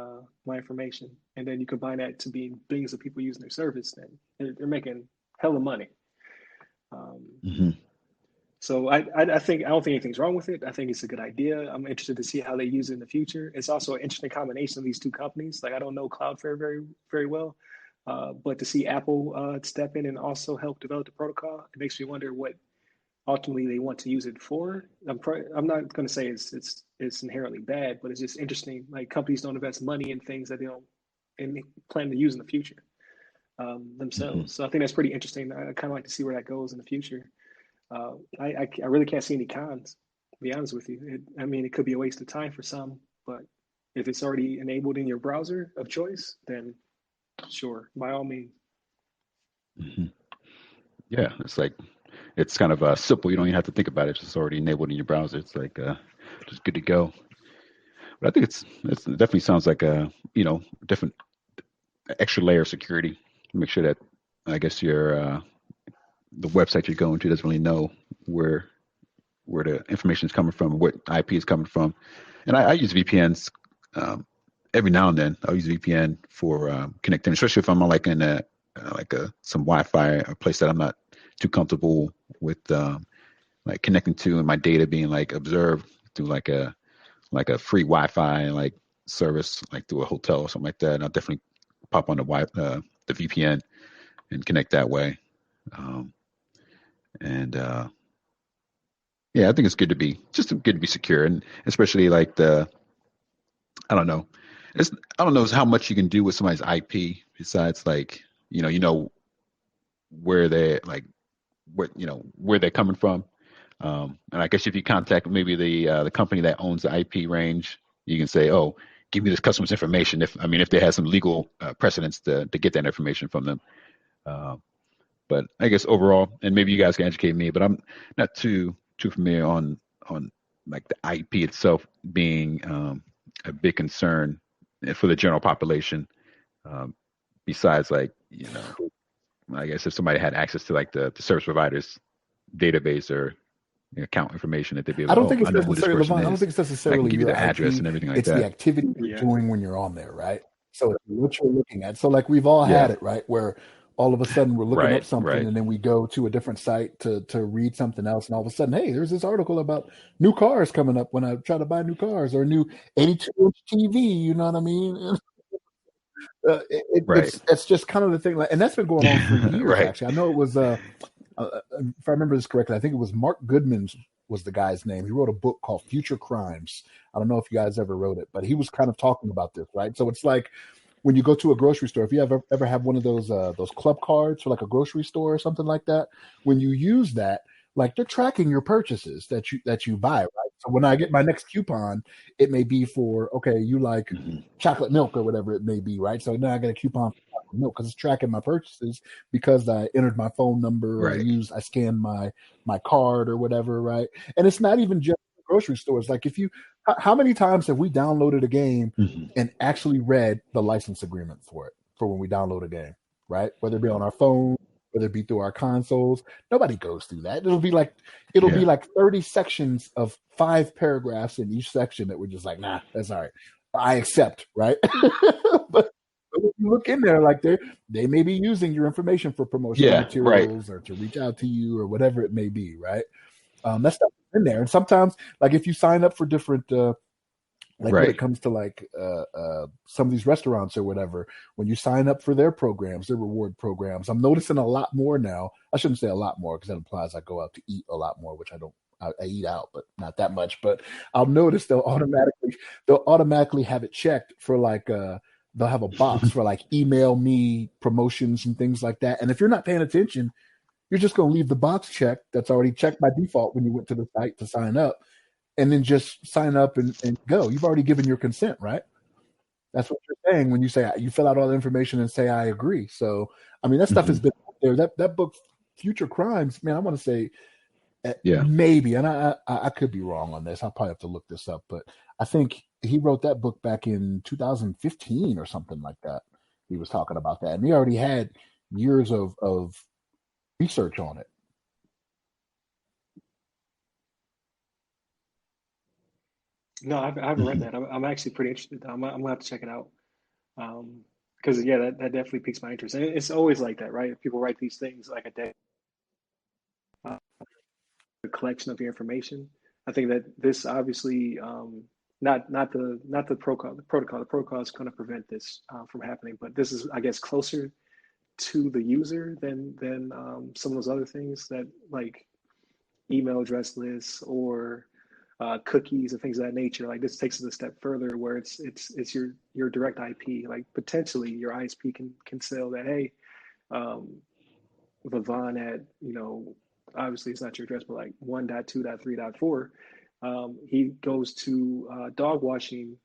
information. And then you combine that to being billions of people using their service, then they're making hella money. Mm-hmm. So I don't think anything's wrong with it. I think it's a good idea. I'm interested to see how they use it in the future. It's also an interesting combination of these two companies. Like I don't know Cloudflare very, very well, but to see Apple step in and also help develop the protocol, it makes me wonder what ultimately they want to use it for. I'm not going to say it's inherently bad, but it's just interesting. Like companies don't invest money in things that they don't plan to use in the future themselves. Mm-hmm. So I think that's pretty interesting. I kind of like to see where that goes in the future. I really can't see any cons, to be honest with you. It could be a waste of time for some, but if it's already enabled in your browser of choice, then sure, by all means. Mm-hmm. Yeah, it's kind of simple. You don't even have to think about it. It's just already enabled in your browser. It's like just good to go. But I think it definitely sounds like a different extra layer of security. Make sure that I guess your the website you're going to doesn't really know where the information is coming from, what IP is coming from. And I use VPNs every now and then. I'll use VPN for connecting, especially if I'm on like in some Wi-Fi, a place that I'm not too comfortable with like connecting to, and my data being like observed through like a free Wi-Fi like service, like through a hotel or something like that. And I'll definitely pop on the VPN and connect that way. Yeah, I think it's good to be secure, and especially like I don't know, I don't know how much you can do with somebody's IP besides like where they like where they're coming from, and I guess if you contact maybe the company that owns the IP range, you can say, oh, give me this customer's information if they have some legal precedence to get that information from them. But I guess overall, and maybe you guys can educate me, but I'm not too familiar on like the IP itself being a big concern for the general population. Besides, like I guess if somebody had access to like the service provider's database or account information, that they'd be able I to, don't think it's I know who this necessarily, person Levon, I don't is. think it's And I can necessarily give you your the address IP. and everything like It's the that. activity you're Yeah. doing when you're on there, right? So it's what you're looking at. So like we've all Yeah. had it, right? Where all of a sudden we're looking up something Right. and then we go to a different site to read something else, and all of a sudden, hey, there's this article about new cars coming up when I try to buy new cars, or a new 82-inch TV. You know what I mean? Right. It's just kind of the thing, like, and that's been going on for years. Right. Actually, I know it was. If I remember this correctly, I think it was Mark Goodman was the guy's name. He wrote a book called Future Crimes. I don't know if you guys ever wrote it, but he was kind of talking about this, right? So it's like when you go to a grocery store, if you ever have one of those club cards for like a grocery store or something like that, when you use that, like they're tracking your purchases that you buy, right? So when I get my next coupon, it may be for, okay, you like chocolate milk or whatever it may be, right? So now I get a coupon for chocolate milk because it's tracking my purchases because I entered my phone number, or Right. I scanned my card or whatever, right? And it's not even just grocery stores. Like how many times have we downloaded a game and actually read the license agreement for when we download a game, right? Whether it be on our phone, whether it be through our consoles. Nobody goes through that. It'll be like 30 sections of 5 paragraphs in each section that we're just like, nah, that's all right. I accept, right? But when you look in there, like they may be using your information for promotional materials or to reach out to you or whatever it may be, right? That stuff is in there. And sometimes, like if you sign up for different when it comes to like some of these restaurants or whatever, when you sign up for their programs, their reward programs, I'm noticing a lot more now. I shouldn't say a lot more because that implies I go out to eat a lot more, which I don't. I eat out, but not that much. But I'll notice they'll automatically have it checked for like they'll have a box for like email me promotions and things like that. And if you're not paying attention, you're just going to leave the box checked that's already checked by default when you went to the site to sign up, and then just sign up and go. You've already given your consent, right? That's what you're saying when you say you fill out all the information and say I agree. So I mean that stuff has been out there. That book, Future Crimes, man, I want to say Yeah. Maybe, and I could be wrong on this. I'll probably have to look this up, but I think he wrote that book back in 2015 or something like that. He was talking about that, and he already had years of research on it. No, I haven't read that. I'm actually pretty interested. I'm gonna have to check it out. Because yeah, that definitely piques my interest. And it's always like that, right? People write these things like a day, a collection of your information. I think that this obviously not the protocol. The protocol is going to prevent this from happening, but this is, I guess, closer to the user than some of those other things that like email address lists or cookies and things of that nature. Like this takes it a step further, where it's your direct IP. Like potentially your ISP can sell that. Hey, Vavon at obviously it's not your address, but like 1.2.3.4. He goes to dog washing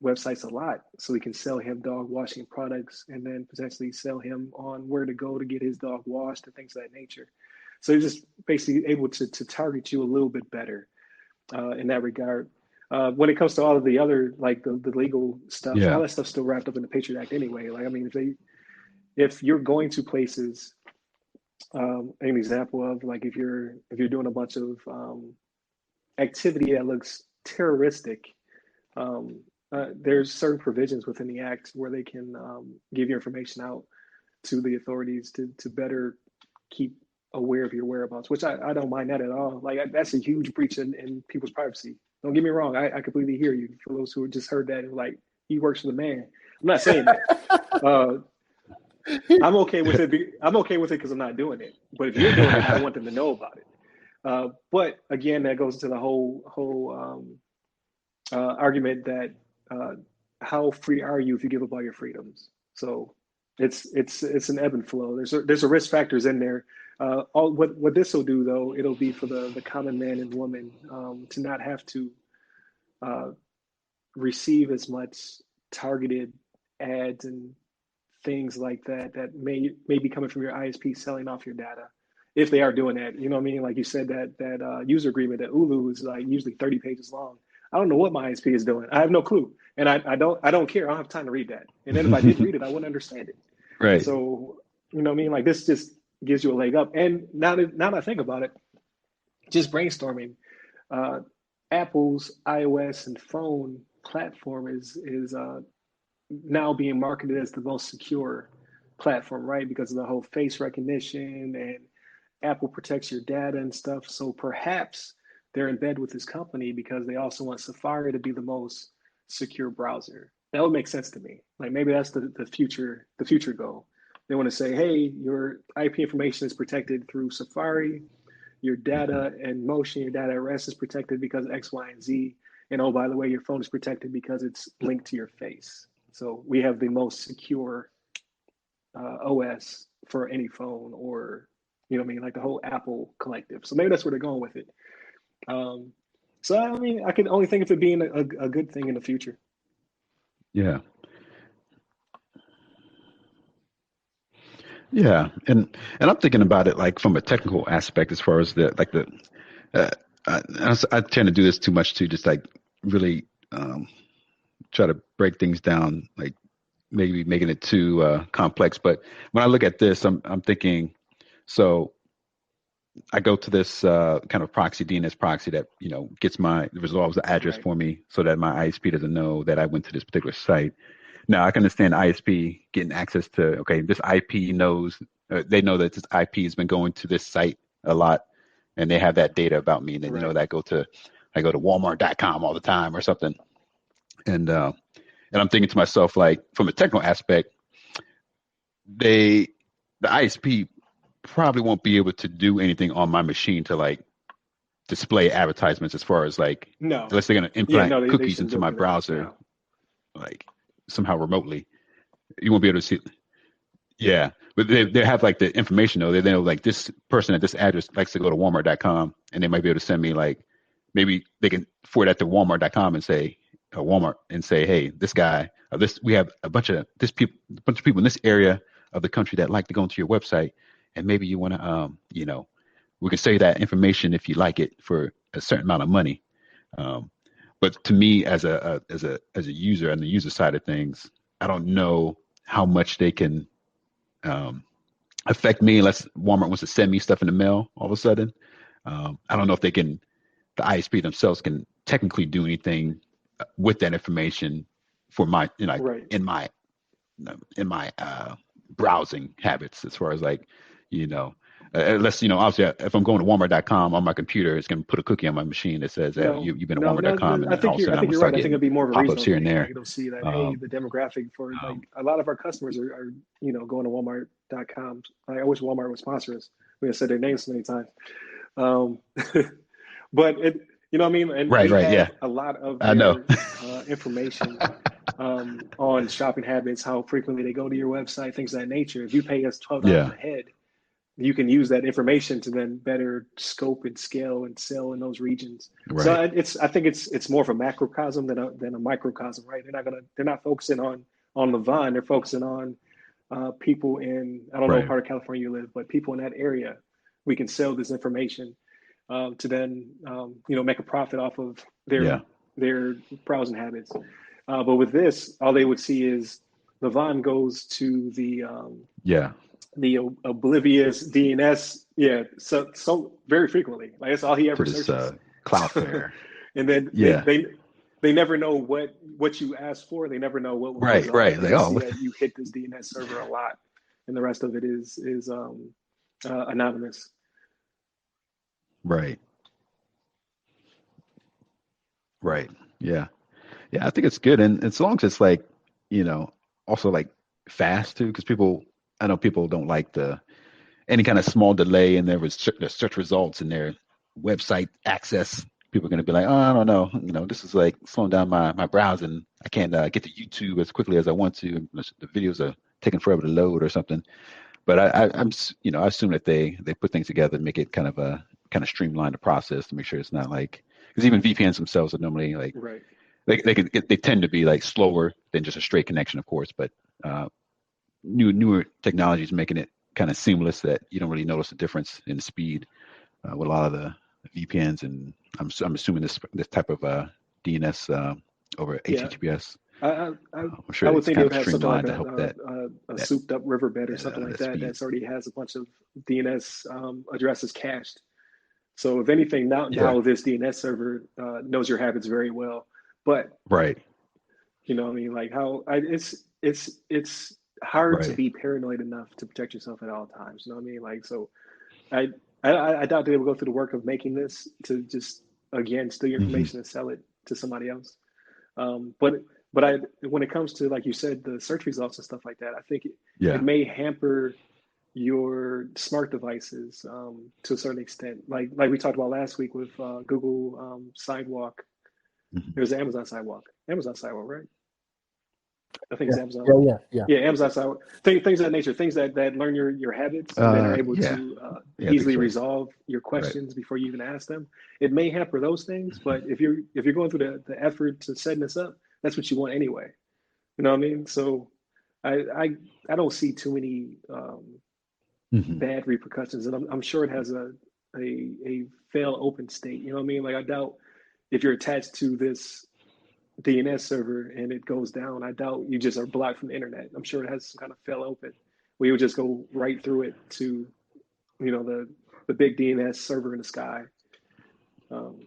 websites a lot, so we can sell him dog washing products and then potentially sell him on where to go to get his dog washed and things of that nature. So you're just basically able to target you a little bit better in that regard. When it comes to all of the other, like the legal stuff, all Yeah. that stuff's still wrapped up in the Patriot Act anyway. Like, I mean, if you're going to places, an example of like if you're doing a bunch of activity that looks terroristic, there's certain provisions within the act where they can give your information out to the authorities to better keep aware of your whereabouts, which I don't mind that at all. Like that's a huge breach in people's privacy. Don't get me wrong. I completely hear you. For those who just heard that, like he works for the man. I'm not saying that. I'm okay with it. I'm okay with it because I'm not doing it. But if you're doing it, I want them to know about it. But again, that goes into the whole argument that how free are you if you give up all your freedoms? So it's an ebb and flow. There's a risk factors in there. What this will do though, it'll be for the common man and woman to not have to receive as much targeted ads and things like that may be coming from your ISP selling off your data, if they are doing that. You know what I mean? Like you said, that user agreement that Ulu is like usually 30 pages long. I don't know what my ISP is doing. I have no clue, and I don't care. I don't have time to read that. And then if I did read it, I wouldn't understand it. Right. So you know what I mean? Like this just gives you a leg up. And now that I think about it, just brainstorming, Apple's iOS and phone platform is now being marketed as the most secure platform, right? Because of the whole face recognition, and Apple protects your data and stuff. So perhaps they're in bed with this company because they also want Safari to be the most secure browser. That would make sense to me. Like maybe that's the future goal. They want to say, hey, your IP information is protected through Safari. Your data and motion, your data at rest is protected because X, Y, and Z. And oh, by the way, your phone is protected because it's linked to your face. So we have the most secure OS for any phone, or you know what I mean, like the whole Apple collective. So maybe that's where they're going with it. So I mean, I can only think of it being a good thing in the future. Yeah. Yeah, and I'm thinking about it like from a technical aspect, as far as I tend to do this too much, to just like really try to break things down, like maybe making it too complex. But when I look at this, I'm thinking, so I go to this kind of proxy, DNS proxy, that resolves the address Right. for me, so that my ISP doesn't know that I went to this particular site. Now I can understand ISP getting access to, okay, this IP knows, they know that this IP has been going to this site a lot, and they have that data about me, and then Right. that I go to Walmart.com all the time or something, and I'm thinking to myself, like, from a technical aspect, the ISP probably won't be able to do anything on my machine to like display advertisements, as far as like, No. unless they're going to Yeah. implant No, they cookies shouldn't be into able my to do that. browser, No. like somehow remotely. You won't be able to see. Yeah, but they have like the information though. They know like this person at this address likes to go to Walmart.com, and they might be able to send me, like, maybe they can forward that to Walmart.com and say, Walmart, and say, hey, this guy, we have a bunch of people in this area of the country that like to go into your website, and maybe you want to we can sell you that information if you like it for a certain amount of money. But to me, as a user, on the user side of things, I don't know how much they can affect me unless Walmart wants to send me stuff in the mail all of a sudden. I don't know if the ISP themselves can technically do anything with that information for my, Right. in my browsing habits, as far as unless, obviously if I'm going to Walmart.com on my computer, it's going to put a cookie on my machine that says, hey, No, you've been at no, Walmart.com, I and all think of a sudden I'm going to you're right. start I think it'll getting be more of a pop-ups regional here and thing. Like there. it'll see that, hey, the demographic for like a lot of our customers are going to Walmart.com. I wish Walmart would sponsor us. We have said their names so many times. But it, what I mean? And Right, we yeah. have a lot of I know. their information on shopping habits, how frequently they go to your website, things of that nature. If you pay us $12 Yeah. a head, you can use that information to then better scope and scale and sell in those regions. Right. So I think it's more of a macrocosm than a microcosm, right? They're not focusing on Levon. They're focusing on people in, I don't know what part of California you live, but people in that area. We can sell this information to then make a profit off of their browsing habits. But with this, all they would see is Levon goes to the oblivious DNS, so very frequently. Like that's all he ever searches. Cloudflare. And then they never know what you asked for. They never know what right. They see that you hit this DNS server a lot, and the rest of it is anonymous. Right. Yeah. I think it's good, and as long as it's also like fast too, because I know people don't like any kind of small delay in their search results and their website access. People are going to be like, oh, I don't know, this is like slowing down my browsing. I can't get to YouTube as quickly as I want to. The videos are taking forever to load or something. But I assume that they put things together and make it kind of streamline the process to make sure it's not like, because even VPNs themselves are normally like they tend to be like slower than just a straight connection, of course. But newer technologies making it kind of seamless that you don't really notice the difference in the speed with a lot of the VPNs, and I'm assuming this type of DNS over HTTPS. I'm sure I would think they would have something like a that souped up riverbed or something like that that's already has a bunch of DNS addresses cached. So if anything, now this DNS server knows your habits very well. But like how it's hard to be paranoid enough to protect yourself at all times. You know what I mean? Like, so I doubt they will go through the work of making this to just again steal your information and sell it to somebody else. But when it comes to, like you said, the search results and stuff like that, I think it may hamper your smart devices to a certain extent. Like we talked about last week with Google Sidewalk. There's the Amazon Sidewalk, right? I think it's Amazon. Amazon Sidewalk. Things of that nature, things that learn your habits and then are able to easily resolve your questions before you even ask them. It may hamper those things, but if you're going through the effort to setting this up, that's what you want anyway. You know what I mean? So I don't see too many bad repercussions, and I'm sure it has a fail open state. You know what I mean? Like I doubt if you're attached to this DNS server and it goes down, I doubt you just are blocked from the internet. I'm sure it has some kind of fail open where you would just go right through it to, the big DNS server in the sky. So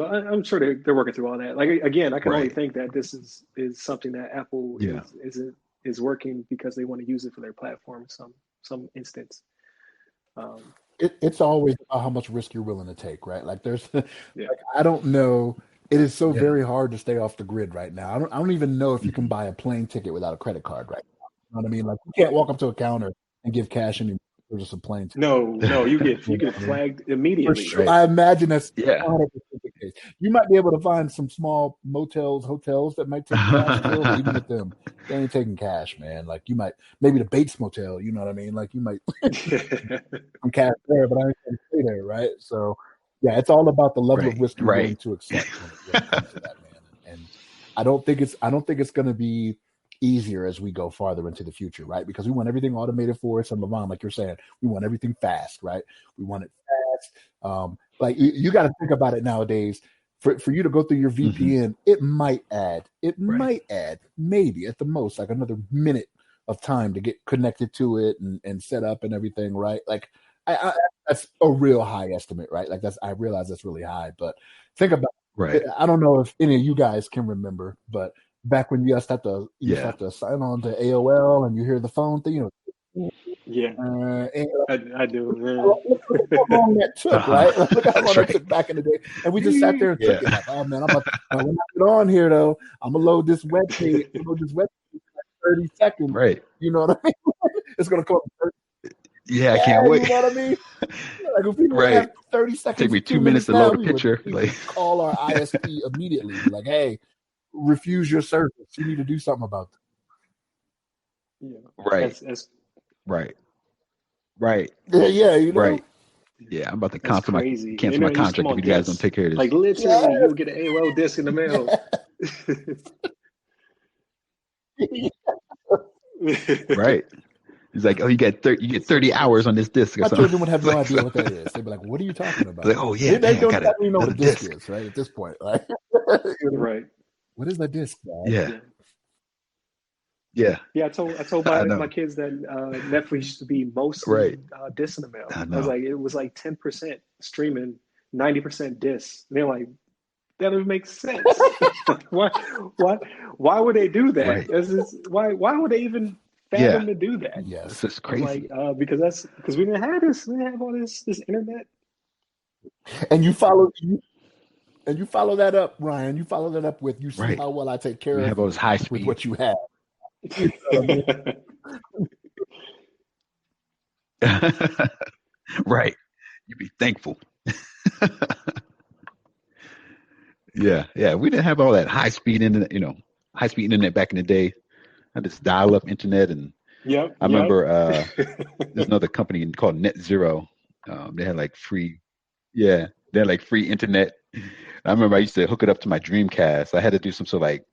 I'm sure they're working through all that. Like again, I can only think that this is something that Apple is working because they want to use it for their platform in some instance. It's always about how much risk you're willing to take, right? Like there's, like, I don't know. It is so very hard to stay off the grid right now. I don't even know if you can buy a plane ticket without a credit card right now. You know what I mean? Like you can't walk up to a counter and give cash anymore for just a plane ticket. No, you get flagged immediately. Sure. I imagine that's 100% the case. You might be able to find some small motels, hotels that might take cash still, but even with them, they ain't taking cash, man. Like you might, maybe the Bates Motel, you know what I mean? Like you might some cash there, but I ain't going to stay there, right? So yeah, it's all about the level of risk you're willing to accept when it comes to that, man. And I don't think it's going to be easier as we go farther into the future, right? Because we want everything automated for us. And Levon, like you're saying, we want everything fast, right? We want it fast. Like you got to think about it nowadays. For you to go through your VPN, it might add maybe at the most like another minute of time to get connected to it and set up and everything, right? Like I that's a real high estimate, right? Like I realize that's really high, but think about Right. I don't know if any of you guys can remember, but back when you used to have to sign on to AOL and you hear the phone thing, you know. Yeah, And I do. look how long that took, right? Like, look how long that took back in the day. And we just sat there and took it like, oh man, I'm about to, when I get on here though, I'm gonna load this web page. I'm gonna load this web page for like 30 seconds. Right. You know what I mean? It's gonna come. Yeah, I can't wait. You know what I mean? Like if we have 30 seconds, take me 2 minutes to load a picture. We would call our ISP immediately. Be like, hey, refuse your service. You need to do something about Yeah. Right. Right. Yeah, you know? Right. Yeah, I'm about to cancel my contract if you guys don't take care of this. Like literally, you'll get an AOL disc in the mail. Right. He's like, oh, you get 30 hours on this disc. My children would have no idea what that is. They'd be like, what are you talking about? Like, oh yeah, they don't even know what a disc is, right? At this point, right? Right. What is that disc, guys? Yeah. I told my kids that Netflix used to be mostly disc in the mail. I was like, it was like 10% streaming, 90% disc. And they're like, that doesn't make sense. why would they do that? Right. Why would they even fathom to do that? Yes, it's crazy. Like, because we didn't have this. We didn't have all this internet. And you follow that up, Ryan. You follow that up with you see how well I take care of those high speed with what you have. Right. You'd be thankful. Yeah. We didn't have all that high speed internet back in the day. I just dial up internet and I remember there's another company called Net Zero. They had like free internet. I remember I used to hook it up to my Dreamcast. I had to do some sort of like,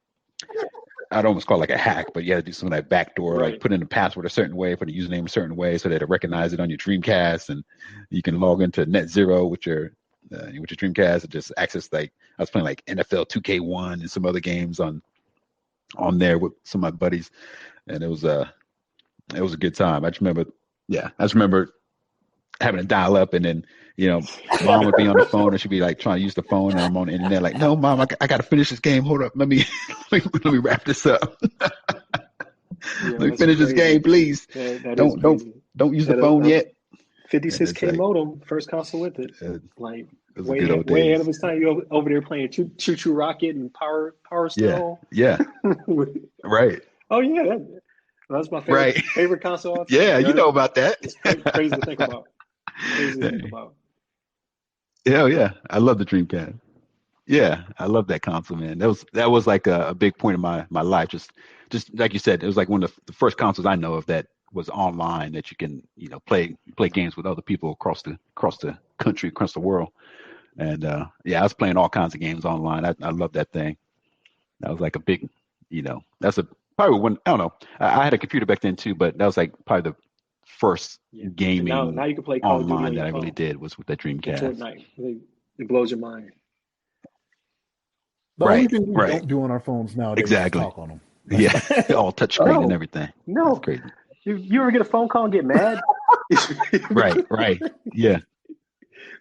I'd almost call it like a hack, but you had to do some like backdoor, like put in the password a certain way, put the username a certain way, so that it recognize it on your Dreamcast, and you can log into Net Zero with your Dreamcast and just access like I was playing like NFL 2K1 and some other games on there with some of my buddies, and it was a good time. I just remember having to dial up, and then mom would be on the phone and she'd be like trying to use the phone, and I'm on the internet like, no, mom, I got to finish this game. Hold up, let me wrap this up. Let me finish this game, please. Don't use the phone yet. 56K like, modem, first console with it. Like way ahead of his time. You over there playing Choo Choo Rocket and Power Stone. Yeah. Right. Oh yeah, that's my favorite console. Yeah, you know about that. It's crazy to think about. Yeah, I love the Dreamcast. Yeah, I love that console, man. That was like a big point of my life. Just like you said, it was like one of the first consoles I know of that was online, that you can play games with other people across the country, across the world. And I was playing all kinds of games online. I love that thing. That was like a big, that's probably when, I don't know. I had a computer back then too, but that was like probably the first gaming now you can play Call of Duty online that I really did was with that Dreamcast. Fortnite. It blows your mind. The only thing we don't do on our phones nowadays is talk on them. Yeah, all touchscreen and everything. No, that's crazy. You ever get a phone call and get mad? Right. Yeah.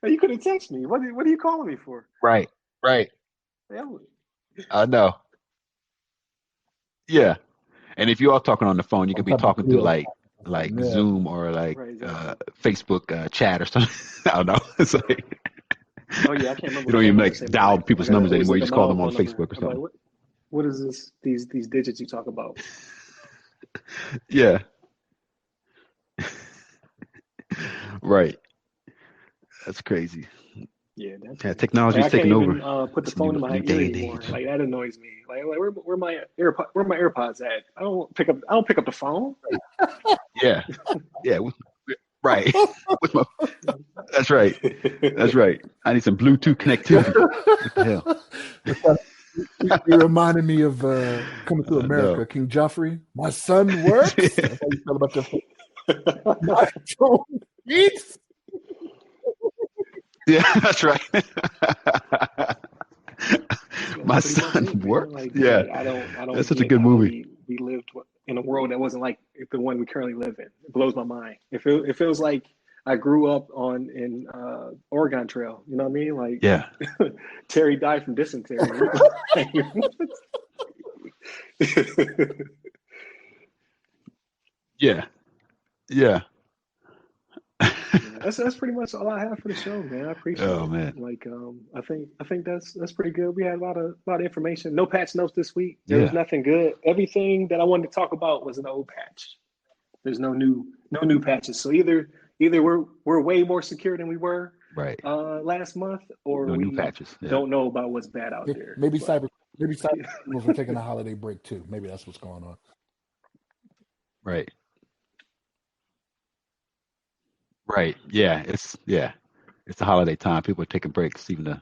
You could have texted me. What are you calling me for? Right. I know. Yeah. And if you are talking on the phone, you could be talking through like Zoom or like Facebook chat or something. I don't know. It's like, oh yeah, I can't remember. You don't even like dial people's numbers anymore. You just call them on Facebook or something. Like, what is this? These digits you talk about? Yeah. Right. That's crazy. Yeah, technology's taking over. Put the phone in my ear anymore. Like that annoys me. Like where my AirPods at? I don't pick up the phone. Yeah. Right. That's right. I need some Bluetooth connectivity. What the hell? He reminded me of Coming to No. America. King Joffrey, my son works. That's how you feel about your my son eats. Yeah, that's right. That's My pretty much son it, man. works. Like, Yeah, I don't that's such a get good how movie. we lived in a world that wasn't like the one we currently live in. It blows my mind. It feels like I grew up in Oregon Trail. You know what I mean? Like Yeah, Terry died from dysentery. yeah, yeah. Yeah, that's pretty much all I have for the show, man. I appreciate Oh it. man, Like, I think that's pretty good. We had a lot of information. No patch notes this week. There was yeah, nothing good. Everything that I wanted to talk about was an old patch. There's no new patches. So either we're way more secure than we were right. last month, or No new we patches. Yeah, don't know about what's bad out there. Maybe But cyber criminals are taking a holiday break too. Maybe that's what's going on. right, right. Yeah, it's the holiday time. People are taking breaks. Even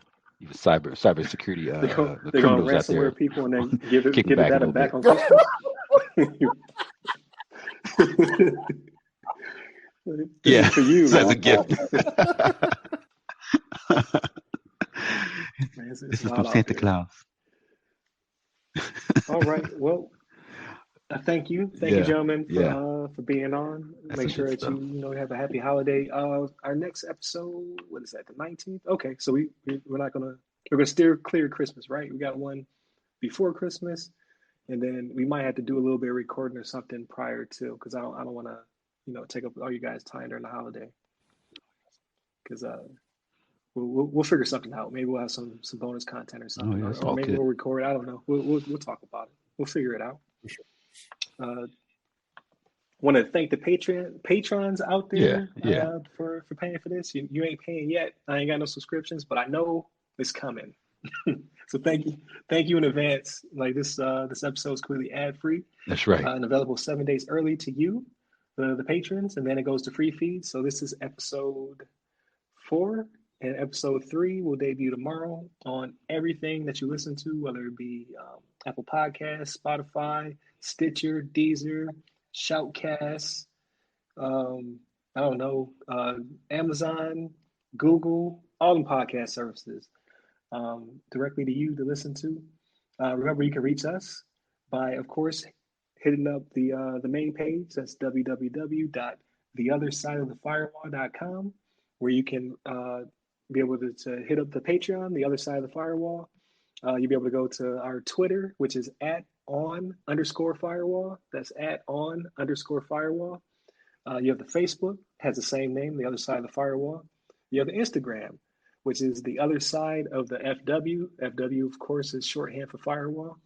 cybersecurity the they're gonna criminals out there ransomware people and then kicking give the back a data little back bit. on Christmas. This is Yeah, for you. as a gift. Man, it's This is from wild out Santa here. Claus. All right. Well, thank you, Yeah, gentlemen, yeah. for being on. That's Make some good sure that stuff. you know have a happy holiday. Our next episode, what is that? The 19th. Okay, so we're not we're gonna steer clear of Christmas, right? We got one before Christmas, and then we might have to do a little bit of recording or something prior to, because I don't want to take up all you guys' time during the holiday, because we'll figure something out. Maybe we'll have some bonus content or Oh something, yeah, that's or all maybe good. we'll record. I don't know. We'll talk about it. We'll figure it out. Uh, Want to thank the patrons out Yeah, there yeah. for paying for this. You ain't paying yet. I ain't got no subscriptions, but I know it's coming. So thank you in advance. Like this episode is completely ad free That's right. and available 7 days early to you, the patrons, and then it goes to free feeds. So this is episode 4, and episode 3 will debut tomorrow on everything that you listen to, whether it be Apple Podcasts, Spotify, Stitcher, Deezer, Shoutcast, I don't know, Amazon, Google, all them podcast services directly to you to listen to. Remember, you can reach us by, of course, hitting up the main page. That's www.theothersideofthefirewall.com, where you can be able to hit up the Patreon, the other side of the firewall. You'll be able to go to our Twitter, which is @on_firewall. That's @on_firewall. You have the Facebook, has the same name, the other side of the firewall. You have the Instagram, which is the other side of the FW. FW, of course, is shorthand for firewall.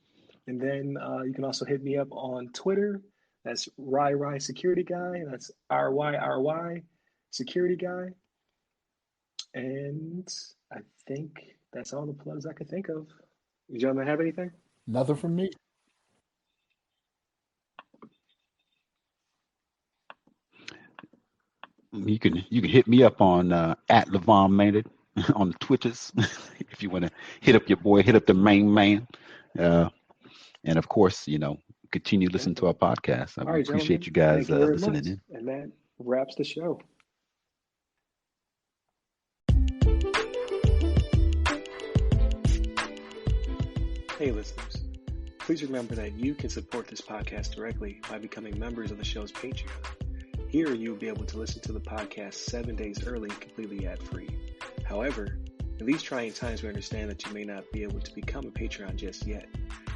And then you can also hit me up on Twitter. That's Ry Security Guy. That's RYRY Security Guy. And I think that's all the plugs I could think of. You gentlemen have anything? Nothing from me. You can hit me up on @Levon Maynard on the Twitches if you want to hit up your boy, hit up the main man, and of course, continue listening to our podcast. All We right, appreciate gentlemen. you guys Thank you very listening much. in. And that wraps the show. Hey, listeners. Please remember that you can support this podcast directly by becoming members of the show's Patreon. Here, you'll be able to listen to the podcast 7 days early, completely ad-free. However, in these trying times, we understand that you may not be able to become a Patreon just yet.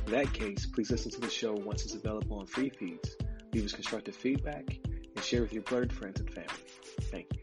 In that case, please listen to the show once it's available on free feeds, leave us constructive feedback, and share with your blurred friends and family. Thank you.